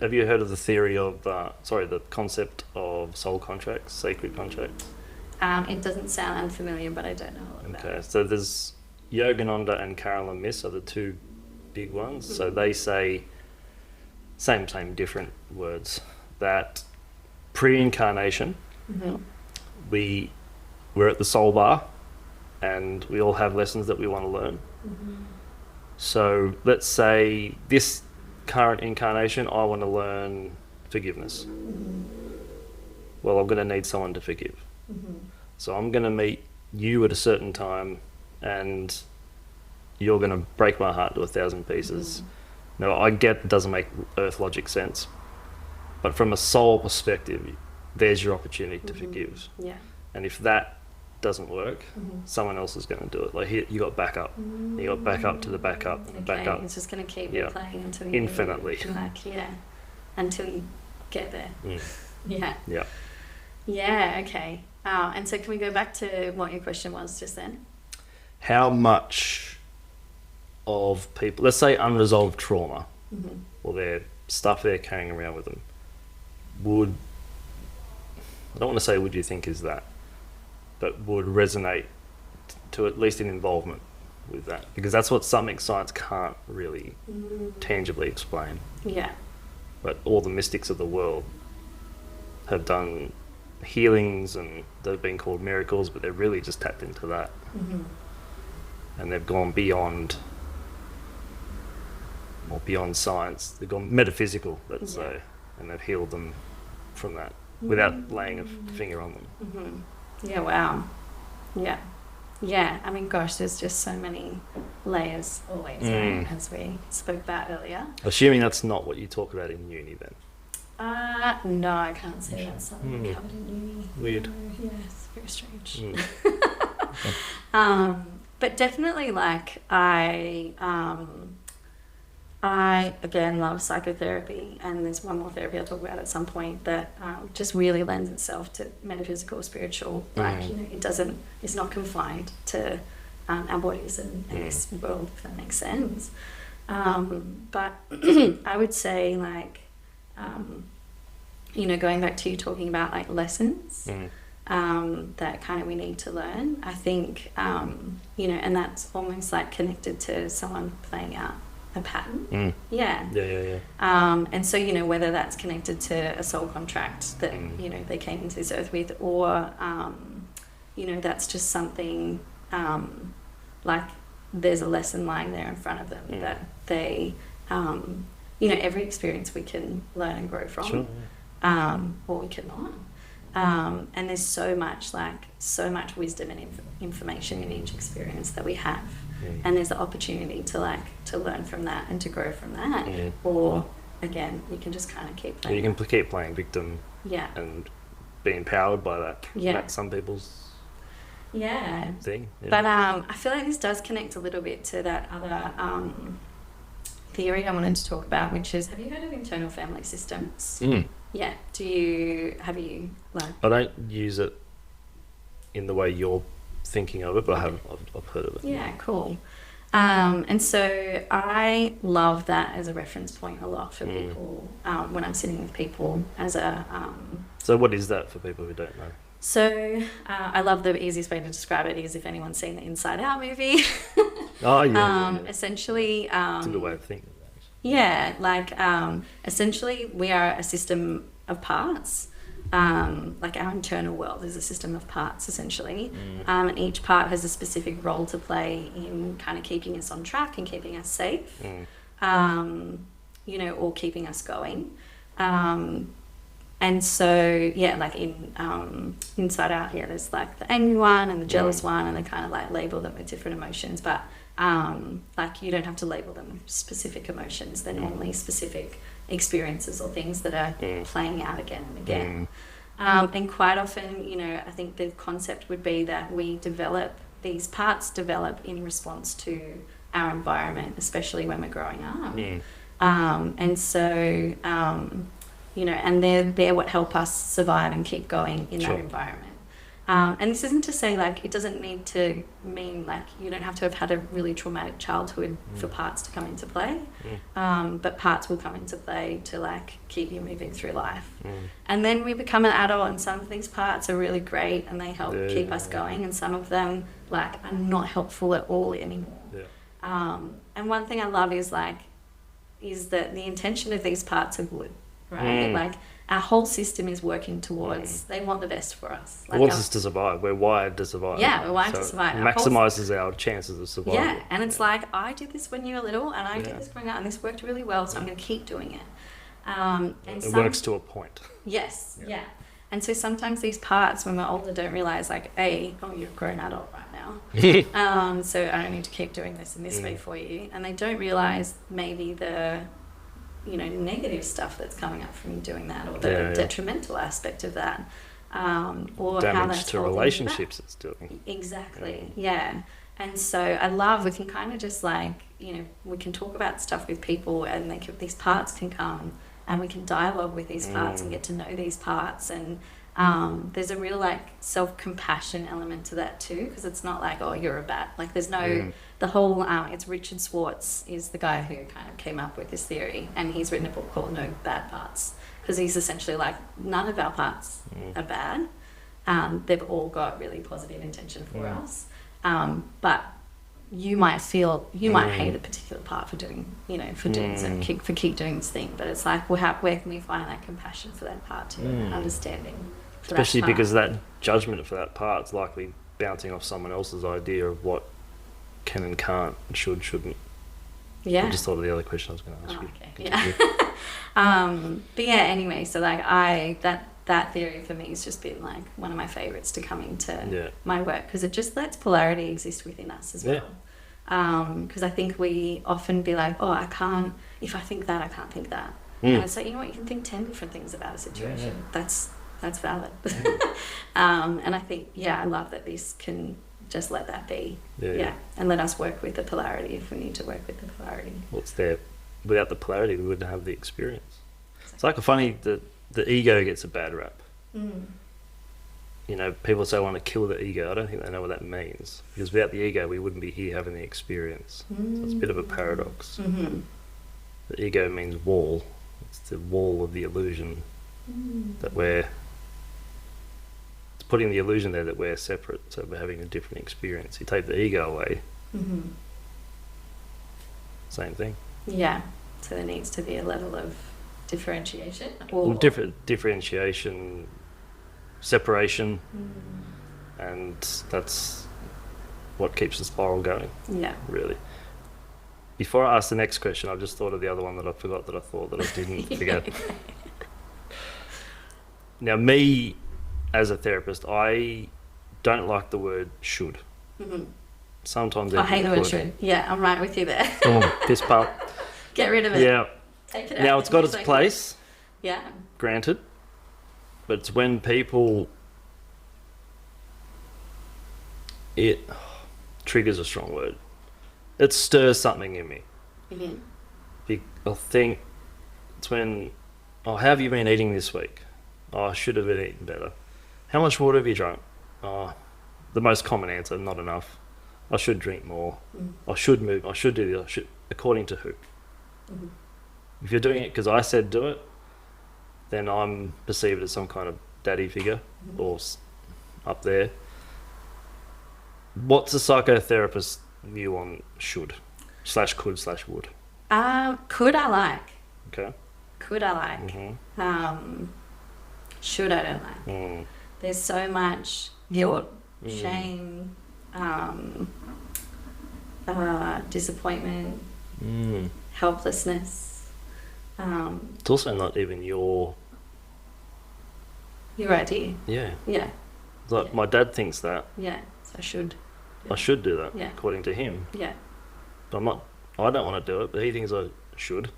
have you heard of the theory of, the concept of soul contracts, sacred contracts? It doesn't sound unfamiliar, but I don't know a lot about it. Okay, so there's Yogananda and Carolyn Myss are the two big ones. So they say, same, different words, that pre-incarnation, we're at the soul bar and we all have lessons that we want to learn. So let's say this current incarnation, I want to learn forgiveness. Well, I'm going to need someone to forgive. So I'm going to meet you at a certain time, and you're going to break my heart to 1,000 pieces. Now, I get it doesn't make earth logic sense, but from a soul perspective, there's your opportunity to forgive. Yeah. And if that doesn't work, someone else is going to do it. Like, here, you got backup. You got backup to the backup, and backup. It's just going to keep replaying until you infinitely. Until you get there. Yeah. Yeah. Yeah. Okay. And so, can we go back to what your question was just then? How much of people, let's say unresolved trauma, or their stuff they're carrying around with them, I don't want to say would you think is that, but would resonate to at least an involvement with that? Because that's what something science can't really tangibly explain. Yeah. But all the mystics of the world have done healings, and they've been called miracles, but they're really just tapped into that. And they've gone beyond science. They've gone metaphysical, let's say, and they've healed them from that without laying a finger on them. Yeah, wow. Yeah. Yeah, I mean, gosh, there's just so many layers always, right, as we spoke about earlier. Assuming that's not what you talk about in uni then. No, I can't say that's something we covered in uni. Weird. Yeah, it's very strange. But definitely, like, I again love psychotherapy, and there's one more therapy I'll talk about at some point that just really lends itself to metaphysical, spiritual. Like, you know, it's not confined to our bodies and this world, if that makes sense. But I would say, like, you know, going back to you talking about like lessons that kind of we need to learn, I think, you know, and that's almost like connected to someone playing out a pattern. Yeah. And so, you know, whether that's connected to a soul contract that, you know, they came into this earth with, or, you know, that's just something like there's a lesson lying there in front of them that they, you know, every experience we can learn and grow from, or we cannot. And there's so much wisdom and information in each experience that we have. And there's the opportunity to learn from that and to grow from that. Or again, you can just kind of keep playing. You can keep playing victim. And be empowered by that. That's some people's thing. But I feel like this does connect a little bit to that other theory I wanted to talk about, which is, have you heard of internal family systems? Yeah. Have you like? I don't use it in the way you're thinking of it, but I've heard of it. Yeah, cool. And so I love that as a reference point a lot for people when I'm sitting with people as a. So what is that for people who don't know? So I love the easiest way to describe it is if anyone's seen the Inside Out movie. Essentially. It's a good way of thinking about it. Yeah, like essentially we are a system of parts. Like our internal world is a system of parts, essentially. And each part has a specific role to play in kind of keeping us on track and keeping us safe, you know, or keeping us going. And so, yeah, like in Inside Out here, there's like the angry one and the jealous one, and they kind of like label them with different emotions. But like you don't have to label them with specific emotions. They're normally specific experiences or things that are playing out again and again. And quite often, you know, I think the concept would be that these parts develop in response to our environment, especially when we're growing up. And so, you know, and they're what help us survive and keep going in that environment. And this isn't to say, like, it doesn't need to mean, like, you don't have to have had a really traumatic childhood for parts to come into play. But parts will come into play to, like, keep you moving through life. And then we become an adult, and some of these parts are really great and they help keep us going, and some of them, like, are not helpful at all anymore. And one thing I love is that the intention of these parts are good, right? Like, our whole system is working towards, they want the best for us. Like, it wants us to survive. We're wired to survive. Yeah, we're wired to survive. It maximises our chances of survival. Yeah, and it's like, I did this when you were little, and I did this growing up, and this worked really well, so I'm going to keep doing it. And it works to a point. Yes, And so sometimes these parts, when we're older, don't realize, like, you're a grown adult right now. So I don't need to keep doing this in this way for you. And they don't realize maybe the, negative stuff that's coming up from you doing that, or the detrimental aspect of that. Or damage how that's to relationships it's doing. Exactly, yeah. And so I love, we can kind of just like, we can talk about stuff with people, and these parts can come, and we can dialogue with these parts and get to know these parts. And there's a real like self-compassion element to that too, because it's not like, oh, you're a bad, like there's no, the whole, it's Richard Schwartz is the guy who kind of came up with this theory, and he's written a book called No Bad Parts, because he's essentially like, none of our parts are bad. They've all got really positive intention for us. But you might hate a particular part for doing, for keep doing this thing. But it's like, where can we find that compassion for that part too, understanding for especially that part? because that judgment for that part is likely bouncing off someone else's idea of what can and can't, and shouldn't. Yeah. I just thought of the other question I was going to ask you. Okay. Yeah. But yeah, anyway, so like that theory for me has just been like one of my favorites to come into my work, because it just lets polarity exist within us as well. Because I think we often be like, oh, if I think that, I can't think that. And it's like, you know what, you can think 10 different things about a situation. That's valid. And I think, I love that this can just let that be. And let us work with the polarity if we need to work with the polarity. Well, it's there. Without the polarity, we wouldn't have the experience. Exactly. It's like funny that the ego gets a bad rap. People say I want to kill the ego. I don't think they know what that means, because without the ego we wouldn't be here having the experience. So it's a bit of a paradox. The ego means wall. It's the wall of the illusion that it's putting the illusion there that we're separate, so we're having a different experience. You take the ego away, same thing. So there needs to be a level of differentiation, differentiation, separation, and that's what keeps the spiral going. Really. Before I ask the next question, I've just thought of the other one that I forgot that I thought that I didn't forget. Now, me as a therapist, I don't like the word should. Sometimes I hate the word should. I'm right with you there. This part. Get rid of it. Take it out. Now, it's got its place. Yeah. Granted. But it's when people... It triggers a strong word. It stirs something in me. I think it's when, how have you been eating this week? I should have been eating better. How much water have you drunk? The most common answer, not enough. I should drink more. I should move. I should do this. According to who? If you're doing it because I said do it, then I'm perceived as some kind of daddy figure or up there. What's a psychotherapist's view on should / could / would? Could I like? Okay. Could I like? Should I don't like? There's so much guilt, shame, disappointment, helplessness. It's also not even your idea. Yeah. Like my dad thinks that. So I should. I should do that, according to him. But I'm not. I don't want to do it, but he thinks I should.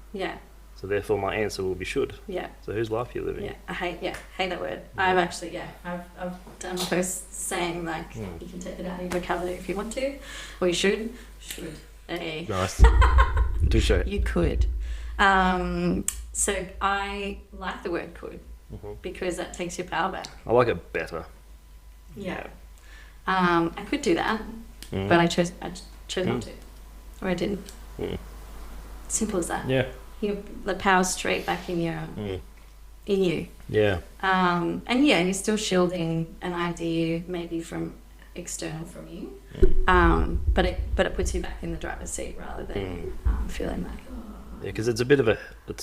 So therefore, my answer will be should. So whose life are you living? I hate that word. I've actually I've done posts saying like you can take it out of your vocabulary if you want to, or you should. Hey. Nice. Touche. You could. So I like the word could because that takes your power back. I like it better. I could do that, but I chose not to, or I didn't. Simple as that. The power's straight back in your in you. And you're still shielding an idea maybe from external from you, but it puts you back in the driver's seat rather than feeling like because it's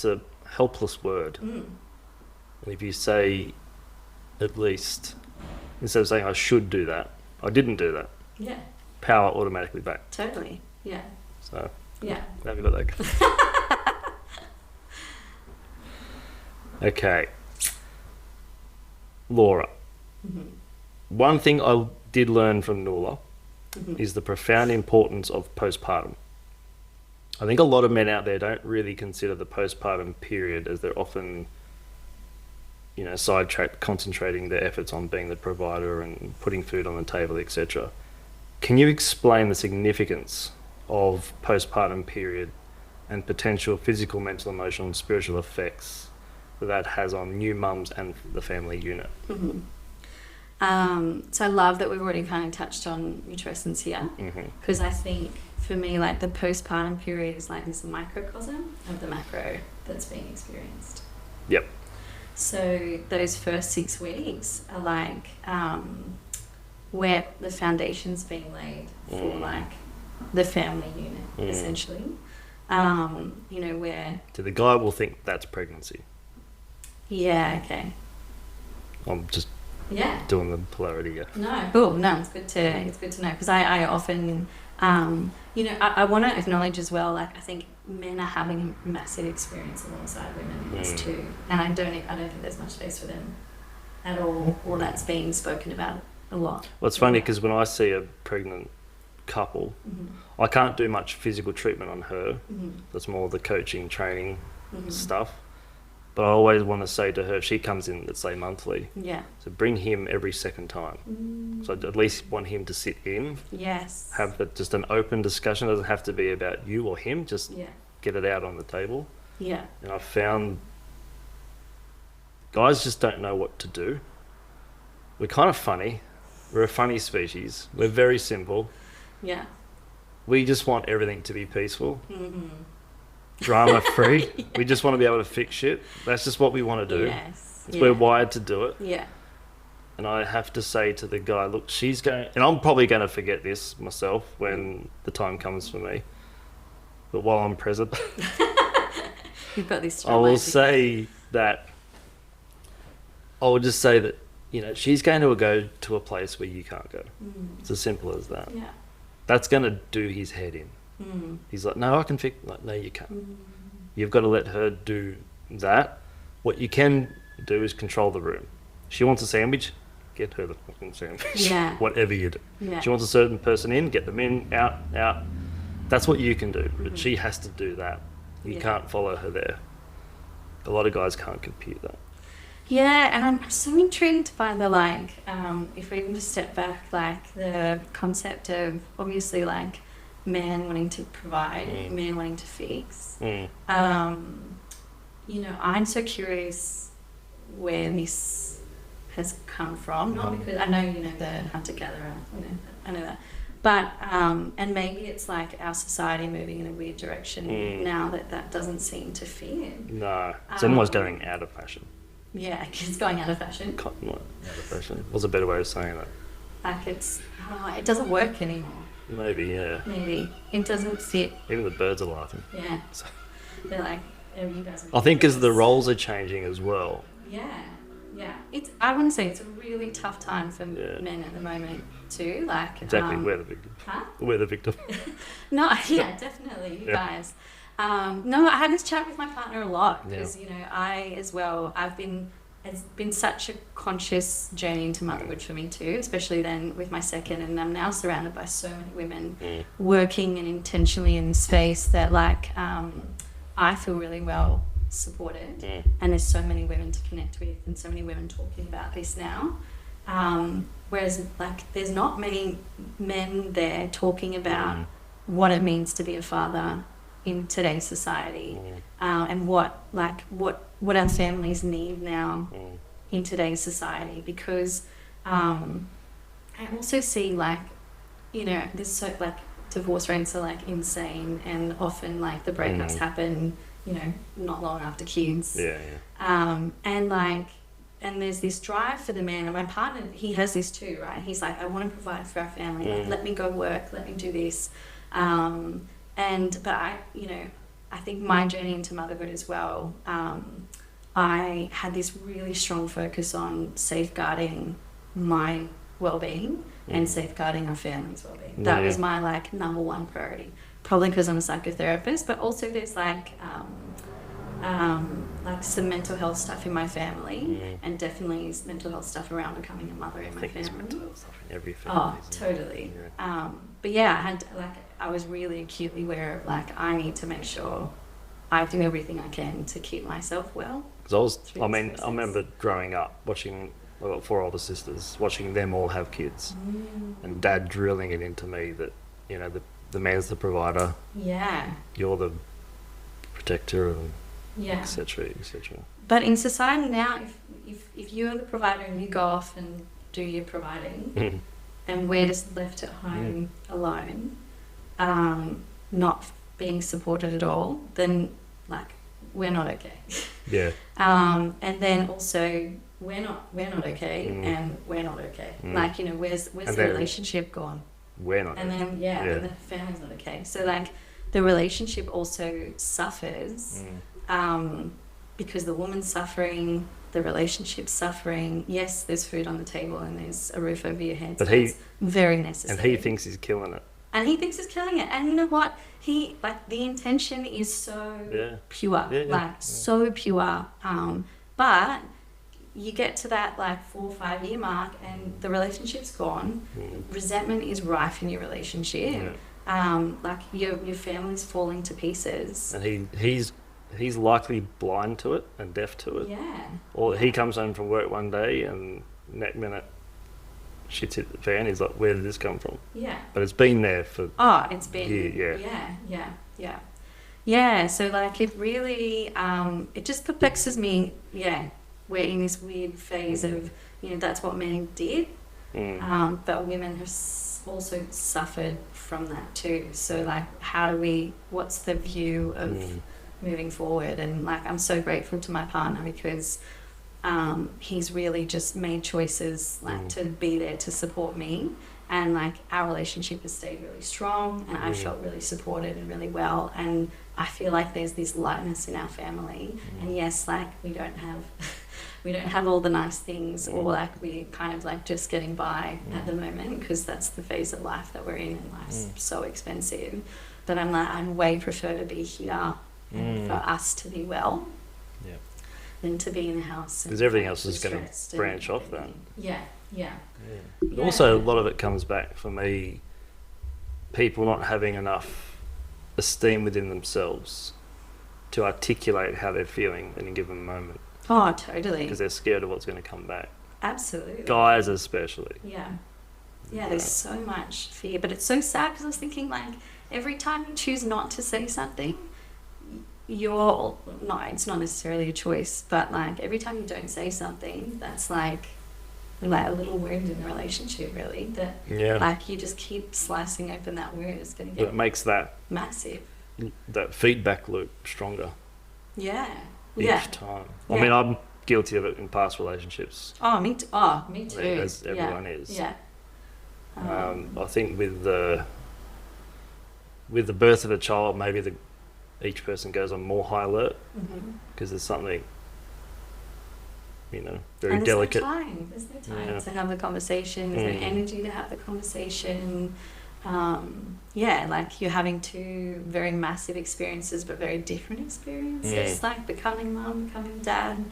a helpless word. And if you say, at least instead of saying I should do that, I didn't do that. Power automatically back. Totally. So have you got that? Okay. Laura, Mm-hmm. one thing I did learn from Nuala Mm-hmm. is the profound importance of postpartum. I think a lot of men out there don't really consider the postpartum period, as they're often, sidetracked, concentrating their efforts on being the provider and putting food on the table, etc. Can you explain the significance of postpartum period and potential physical, mental, emotional, and spiritual effects that has on new mums and the family unit? Mm-hmm. So I love that we've already kind of touched on matrescence here, because I think for me, like, the postpartum period is like this microcosm of the macro that's being experienced. Yep. So those first 6 weeks are like where the foundation's being laid for like the family unit, essentially. Where... So the guy will think that's pregnancy. Yeah, okay. I'm just Yeah. doing the polarity, yeah. No, cool. No, it's good to know, because I often, I want to acknowledge as well, like, I think men are having a massive experience alongside women in this too, and I don't think there's much space for them at all, or that's being spoken about a lot. Well, it's funny because when I see a pregnant couple, I can't do much physical treatment on her. That's more the coaching, training stuff. But I always want to say to her, if she comes in, let's say monthly, so bring him every second time. So I'd at least want him to sit in, have just an open discussion. It doesn't have to be about you or him, just get it out on the table. And I've found guys just don't know what to do. We're kind of funny. We're a funny species. We're very simple. We just want everything to be peaceful. Drama free. We just want to be able to fix shit. That's just what we want to do. We're wired to do it. And I have to say to the guy, look, she's going, and I'm probably going to forget this myself when the time comes for me, but while I'm present, you've got this I will say that she's going to go to a place where you can't go. It's as simple as that. That's going to do his head in. He's like, no, I can fix. Like, no, you can't. You've got to let her do that. What you can do is control the room. She wants a sandwich, get her the fucking sandwich. Whatever you do. She wants a certain person in, get them in, out. That's what you can do. But she has to do that. You can't follow her there. A lot of guys can't compute that. And I'm so intrigued by the, like, if we can just step back, like, the concept of, obviously, like, men wanting to provide, men wanting to fix. I'm so curious where this has come from. Not because I know, the hunter-gatherer, I know that. But, and maybe it's like our society moving in a weird direction now that doesn't seem to fit. No, it's almost going out of fashion. Yeah, it's going out of fashion. Out of fashion. What's a better way of saying that? Like it doesn't work anymore. Maybe, yeah. Maybe. It doesn't fit. Even the birds are laughing. Yeah. So. They're like, you guys are... I think as the roles are changing as well. Yeah. I want to say it's a really tough time for men at the moment too. Like, exactly, we're the victim. Huh? We're the victim. No, definitely, you guys. No, I had this chat with my partner a lot because, I as well, it's been such a conscious journey into motherhood for me too, especially then with my second, and I'm now surrounded by so many women working and intentionally in space that, like, I feel really well supported, and there's so many women to connect with and so many women talking about this now, whereas, like, there's not many men there talking about what it means to be a father in today's society, and what our families need now in today's society, because I also see, like, there's so, like, divorce rates are, like, insane, and often, like, the breakups happen not long after kids, and there's this drive for the man, and my partner, he has this too, right? He's like, I want to provide for our family, like, let me go work, let me do this, but I think my journey into motherhood as well, I had this really strong focus on safeguarding my well-being and safeguarding our family's well-being. That was my, like, number one priority. Probably because I'm a psychotherapist, but also there's, like, like some mental health stuff in my family, and definitely mental health stuff around becoming a mother in my family. There's mental health stuff in every family. Oh, totally. Yeah. But yeah, I was really acutely aware of I need to make sure I do everything I can to keep myself well. Because I remember growing up watching. I've got 4 older sisters, watching them all have kids, and Dad drilling it into me that the man's the provider. Yeah. You're the protector, and etc. etc. But in society now, if you're the provider and you go off and do your providing, and we're just left at home alone, not being supported at all, then we're not okay. Yeah. And then also we're not okay, and we're not okay. Where's the relationship gone? We're not. And then and the family's not okay. So the relationship also suffers because the woman's suffering, the relationship's suffering. Yes, there's food on the table and there's a roof over your head. But it's very necessary. And he thinks he's killing it. And he thinks he's killing it. And you know what? The intention is so pure. So pure. But you get to that 4 or 5 year mark and the relationship's gone. Resentment is rife in your relationship. Your family's falling to pieces. And he's likely blind to it and deaf to it. Yeah. Or he comes home from work one day and next minute shit's hit the fan. He's like, where did this come from? Yeah. But it's been there for it's been years. So it really it just perplexes me. We're in this weird phase of that's what men did, but women have also suffered from that too. So what's the view of moving forward? And I'm so grateful to my partner because he's really just made choices to be there to support me, and our relationship has stayed really strong, and I felt really supported and really well, and I feel there's this lightness in our family. And yes, we don't have all the nice things, or we're kind of just getting by at the moment because that's the phase of life that we're in, and life's so expensive. But I way prefer to be here and for us to be well than to be in the house. Because everything else is going to branch off that. Yeah. But also a lot of it comes back for me, people not having enough esteem within themselves to articulate how they're feeling in a given moment. Oh, totally. Because they're scared of what's going to come back. Absolutely. Guys especially. Yeah, there's so much fear. But it's so sad because I was thinking every time you choose not to say something, it's not necessarily a choice, but every time you don't say something, that's a little wound in the relationship, really. That you just keep slicing open that wound. It's going to get it makes that massive. That feedback loop stronger. Yeah. Each time. I mean, I'm guilty of it in past relationships. Oh, me too. As everyone is. Yeah. I think with the birth of a child, maybe each person goes on more high alert because there's something, very delicate. There's no time to have the conversation. There's no energy to have the conversation. You're having 2 very massive experiences, but very different experiences. Becoming mum, becoming dad.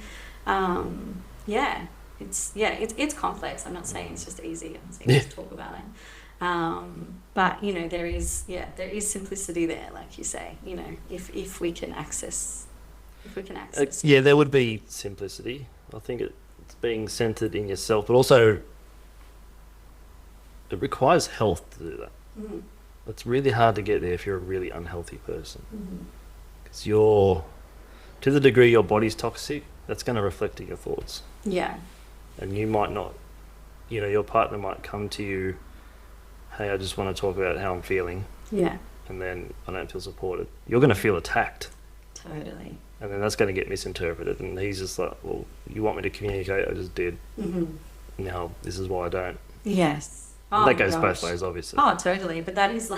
It's complex. I'm not saying it's just easy. I'm saying just talk about it. But there is simplicity there, like you say. If we can access. There would be simplicity. I think it's being centered in yourself, but also it requires health to do that. It's really hard to get there if you're a really unhealthy person. Because to the degree your body's toxic, that's going to reflect in your thoughts. Yeah. And you might not, your partner might come to you, hey, I just want to talk about how I'm feeling. Yeah. And then I don't feel supported. You're going to feel attacked. Totally. And then that's going to get misinterpreted. And he's just like, well, you want me to communicate? I just did. Now this is why I don't. Yes. That goes both ways, obviously. Oh, totally. But that is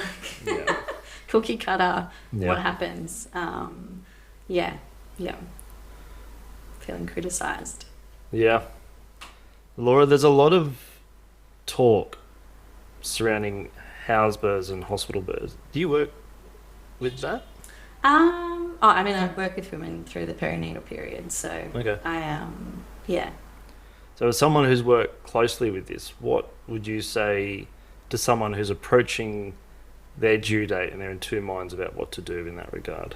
cookie cutter, what happens. Feeling criticised. Yeah. Laura, there's a lot of talk surrounding house births and hospital births. Do you work with that? I mean, I work with women through the perinatal period, so Okay. Yeah. So as someone who's worked closely with this, what would you say to someone who's approaching their due date and they're in two minds about what to do in that regard?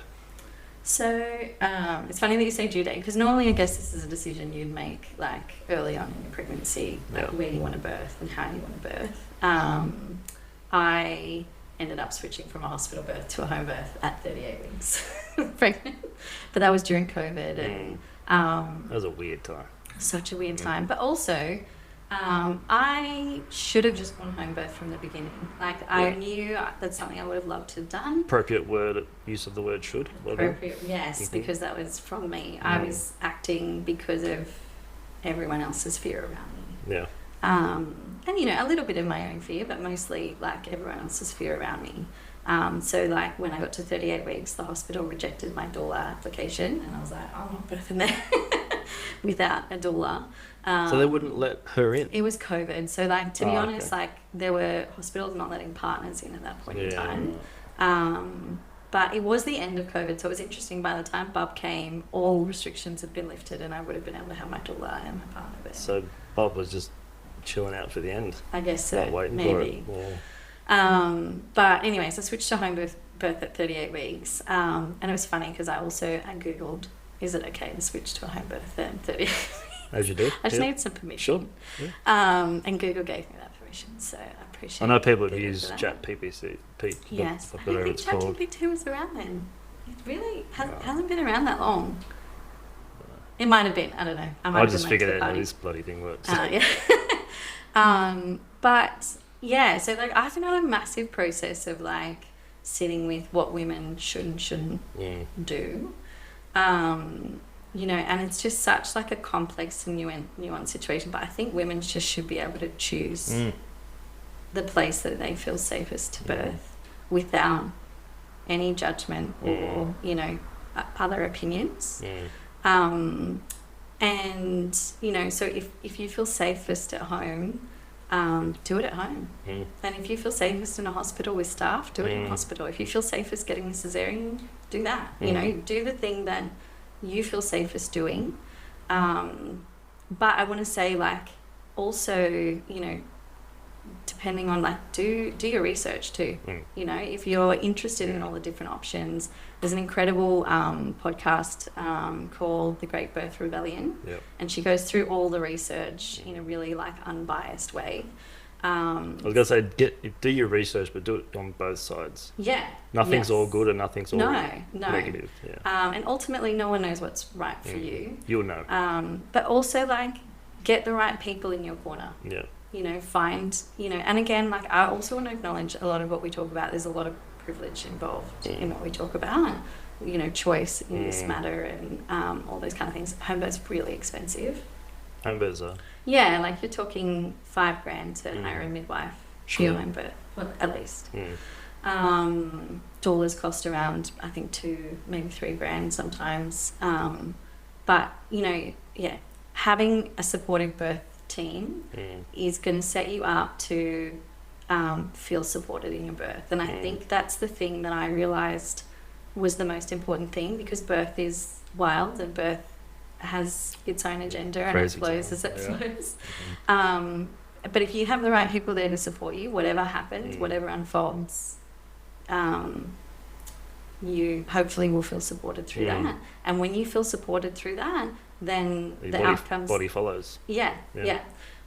So it's funny that you say due date, because normally I guess this is a decision you'd make like early on in your pregnancy, like where you want to birth and how you want to birth. I ended up switching from a hospital birth to a home birth at 38 weeks pregnant, but that was during COVID, and that was a weird time. Such a weird time, but also I should have just gone home birth from the beginning. Like I knew that's something I would have loved to have done. Appropriate use of the word should. Appropriate, yes, because that was from me. I was acting because of everyone else's fear around me. Yeah. And you know, a little bit of my own fear, but mostly like everyone else's fear around me. So like when I got to 38 weeks, the hospital rejected my doula application, and I was like, I'm not birthing there without a doula. So they wouldn't let her in? It was COVID. So like, to be honest, like there were hospitals not letting partners in at that point in time. But it was the end of COVID, so it was interesting. By the time Bob came, all restrictions had been lifted, and I would have been able to have my doula and my partner there. So Bob was just chilling out for the end. I guess so. Not waiting maybe. For it. Yeah. But anyways, I switched to home birth at 38 weeks, and it was funny because I googled, is it okay to switch to a home birth at 38 weeks? As you do. I just needed some permission. Sure. Yeah. And Google gave me that permission, so I appreciate it. I know people have used ChatGPT. Yes, I don't think ChatGPT was around then. It really hasn't been around that long. It might have been, I don't know. I just figured out how this bloody thing works. But yeah, so like I've been on a massive process of like sitting with what women should and shouldn't do. You know, and it's just such like a complex and nuanced situation, but I think women just should be able to choose the place that they feel safest to birth without any judgment or, you know, other opinions. And, you know, so if you feel safest at home, do it at home. And if you feel safest in a hospital with staff, do it in a hospital. If you feel safest getting a cesarean, do that. You know, do the thing that you feel safest doing. But I want to say, like, also, you know, depending on, like, do your research too. You know, if you're interested in all the different options, there's an incredible podcast called The Great Birth Rebellion, and she goes through all the research in a really, like, unbiased way. I was going to say, do your research, but do it on both sides. Yeah. Nothing's all good and nothing's all negative. And ultimately, no one knows what's right for you. You'll know. But also, like, get the right people in your corner. Yeah. You know, find, you know, and again, like, I also want to acknowledge a lot of what we talk about. There's a lot of privilege involved in what we talk about. You know, choice in this matter and all those kind of things. Home birth's really expensive. Home births are? Yeah, like you're talking $5,000 to hire a midwife for your home birth, well, at least. Doulas cost around, I think, $2,000, maybe $3,000 sometimes. But, you know, having a supportive birth team is going to set you up to feel supported in your birth. And I think that's the thing that I realised was the most important thing, because birth is wild and birth has its own agenda and it flows as it flows. But if you have the right people there to support you, whatever happens, whatever unfolds, you hopefully will feel supported through that. And when you feel supported through that, then the outcomes... body follows. Yeah.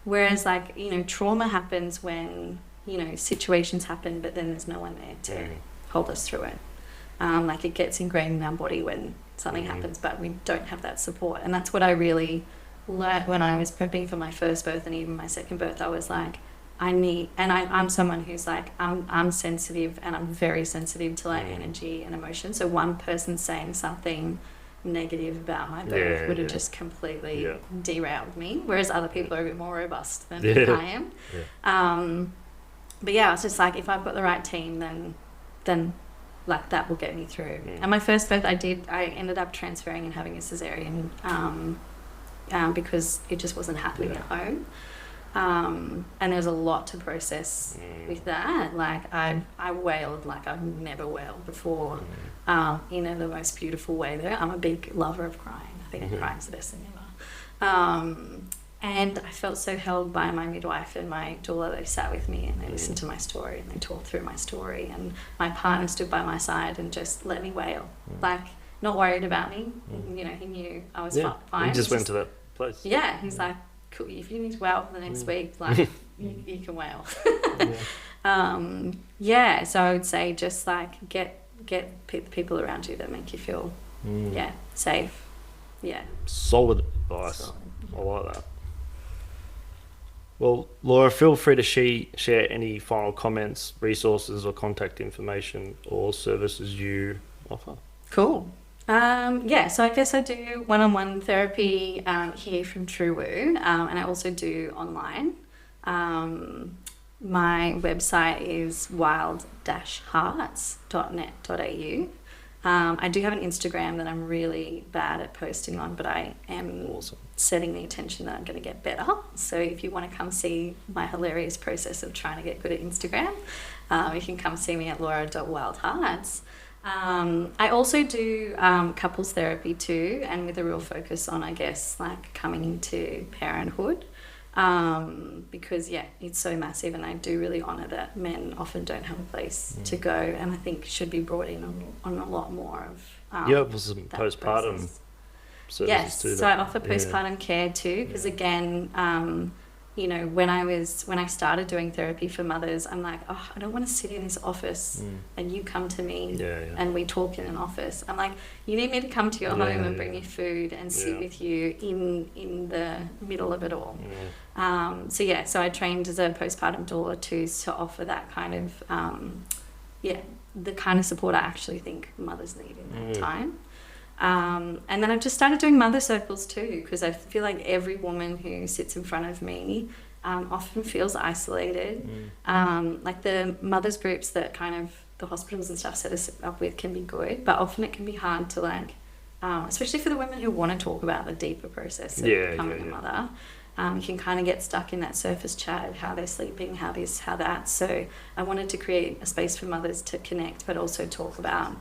Whereas, like, you know, trauma happens when, you know, situations happen, but then there's no one there to hold us through it. Like, it gets ingrained in our body when something happens, but we don't have that support. And that's what I really learned when I was prepping for my first birth and even my second birth. I was like, I'm someone who's like, I'm sensitive, and I'm very sensitive to like energy and emotion. So one person saying something negative about my birth would have just completely derailed me, whereas other people are a bit more robust than I am. But yeah, it's just like, if I've got the right team, then like that will get me through. And my first birth, I ended up transferring and having a cesarean because it just wasn't happening at home. And there's a lot to process with that. Like I wailed like I've never wailed before. in the most beautiful way though. I'm a big lover of crying. I think crying's the best thing ever. And I felt so held by my midwife and my doula. They sat with me and they listened to my story and they talked through my story, and my partner stood by my side and just let me wail, like not worried about me. You know, he knew I was fine. He just went to that place. Yeah, he's like, cool, if you need to wail for the next week, like you can wail. So I would say just like get people around you that make you feel safe. Solid advice. I like that. Well, Laura, feel free to share any final comments, resources or contact information or services you offer. Cool. So I guess I do one-on-one therapy here from TrueWoo, and I also do online. My website is wild-hearts.net.au. I do have an Instagram that I'm really bad at posting on, but I am setting the intention that I'm going to get better. So if you want to come see my hilarious process of trying to get good at Instagram, you can come see me at laura.wildhearts. I also do couples therapy too, and with a real focus on, I guess, like coming into parenthood. Because it's so massive, and I do really honour that men often don't have a place to go, and I think should be brought in on a lot more of some postpartum services too. So I offer postpartum care too, because again, when I started doing therapy for mothers, I'm like, oh, I don't want to sit in this office and you come to me and we talk in an office. I'm like, you need me to come to your home and bring you food and sit with you in the middle of it all. So I trained as a postpartum doula too, to offer that kind of, the kind of support I actually think mothers need in that time. And then I've just started doing mother circles too, because I feel like every woman who sits in front of me often feels isolated. Like the mothers groups that kind of the hospitals and stuff set us up with can be good, but often it can be hard to especially for the women who want to talk about the deeper process of becoming a mother. You can kind of get stuck in that surface chat of how they're sleeping, how this, how that. So I wanted to create a space for mothers to connect, but also talk about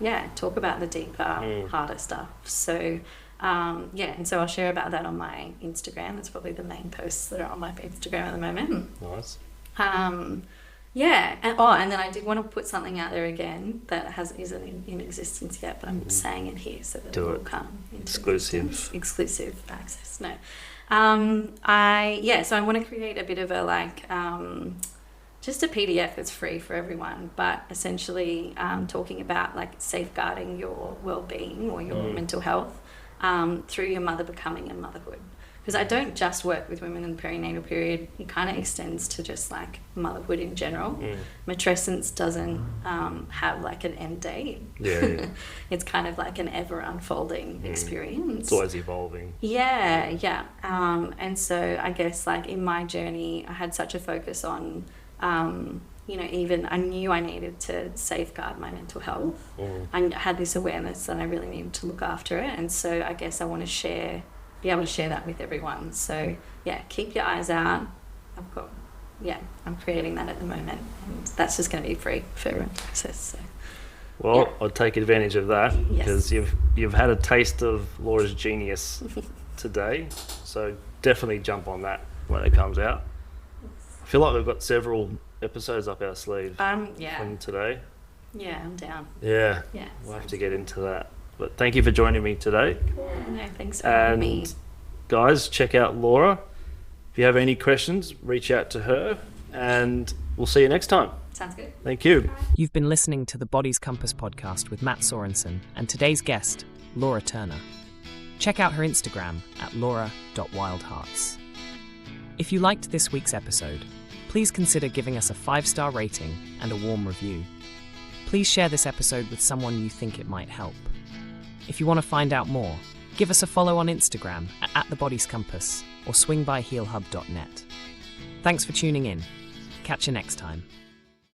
the deeper, harder stuff. So, and so I'll share about that on my Instagram. That's probably the main posts that are on my Instagram at the moment. Nice. And then I did want to put something out there again that isn't in existence yet, but I'm saying it here so that it will come into exclusive access. No. So I want to create a bit of a just a PDF that's free for everyone, but essentially talking about safeguarding your well-being or your mental health through your mother becoming and motherhood. Because I don't just work with women in the perinatal period, it kind of extends to just motherhood in general. Matrescence doesn't have an end date. It's kind of an ever unfolding experience. It's always evolving. And so I guess in my journey I had such a focus on even I knew I needed to safeguard my mental health. I had this awareness that I really needed to look after it, and so I guess I want to be able to share that with everyone. So keep your eyes out. I'm creating that at the moment, and that's just going to be free for everyone to access. So. Well, I'll take advantage of that because you've had a taste of Laura's genius today, so definitely jump on that when it comes out. I feel like we've got several episodes up our sleeve from today. Yeah, I'm down. Yeah, we'll have to get into that. But thank you for joining me today. No, thanks for having me. And guys, check out Laura. If you have any questions, reach out to her, and we'll see you next time. Sounds good. Thank you. You've been listening to the Body's Compass podcast with Matt Sorensen and today's guest, Laura Turner. Check out her Instagram at laura.wildhearts. If you liked this week's episode, please consider giving us a 5-star rating and a warm review. Please share this episode with someone you think it might help. If you want to find out more, give us a follow on Instagram at The Body's Compass or swing by healhub.net. Thanks for tuning in. Catch you next time.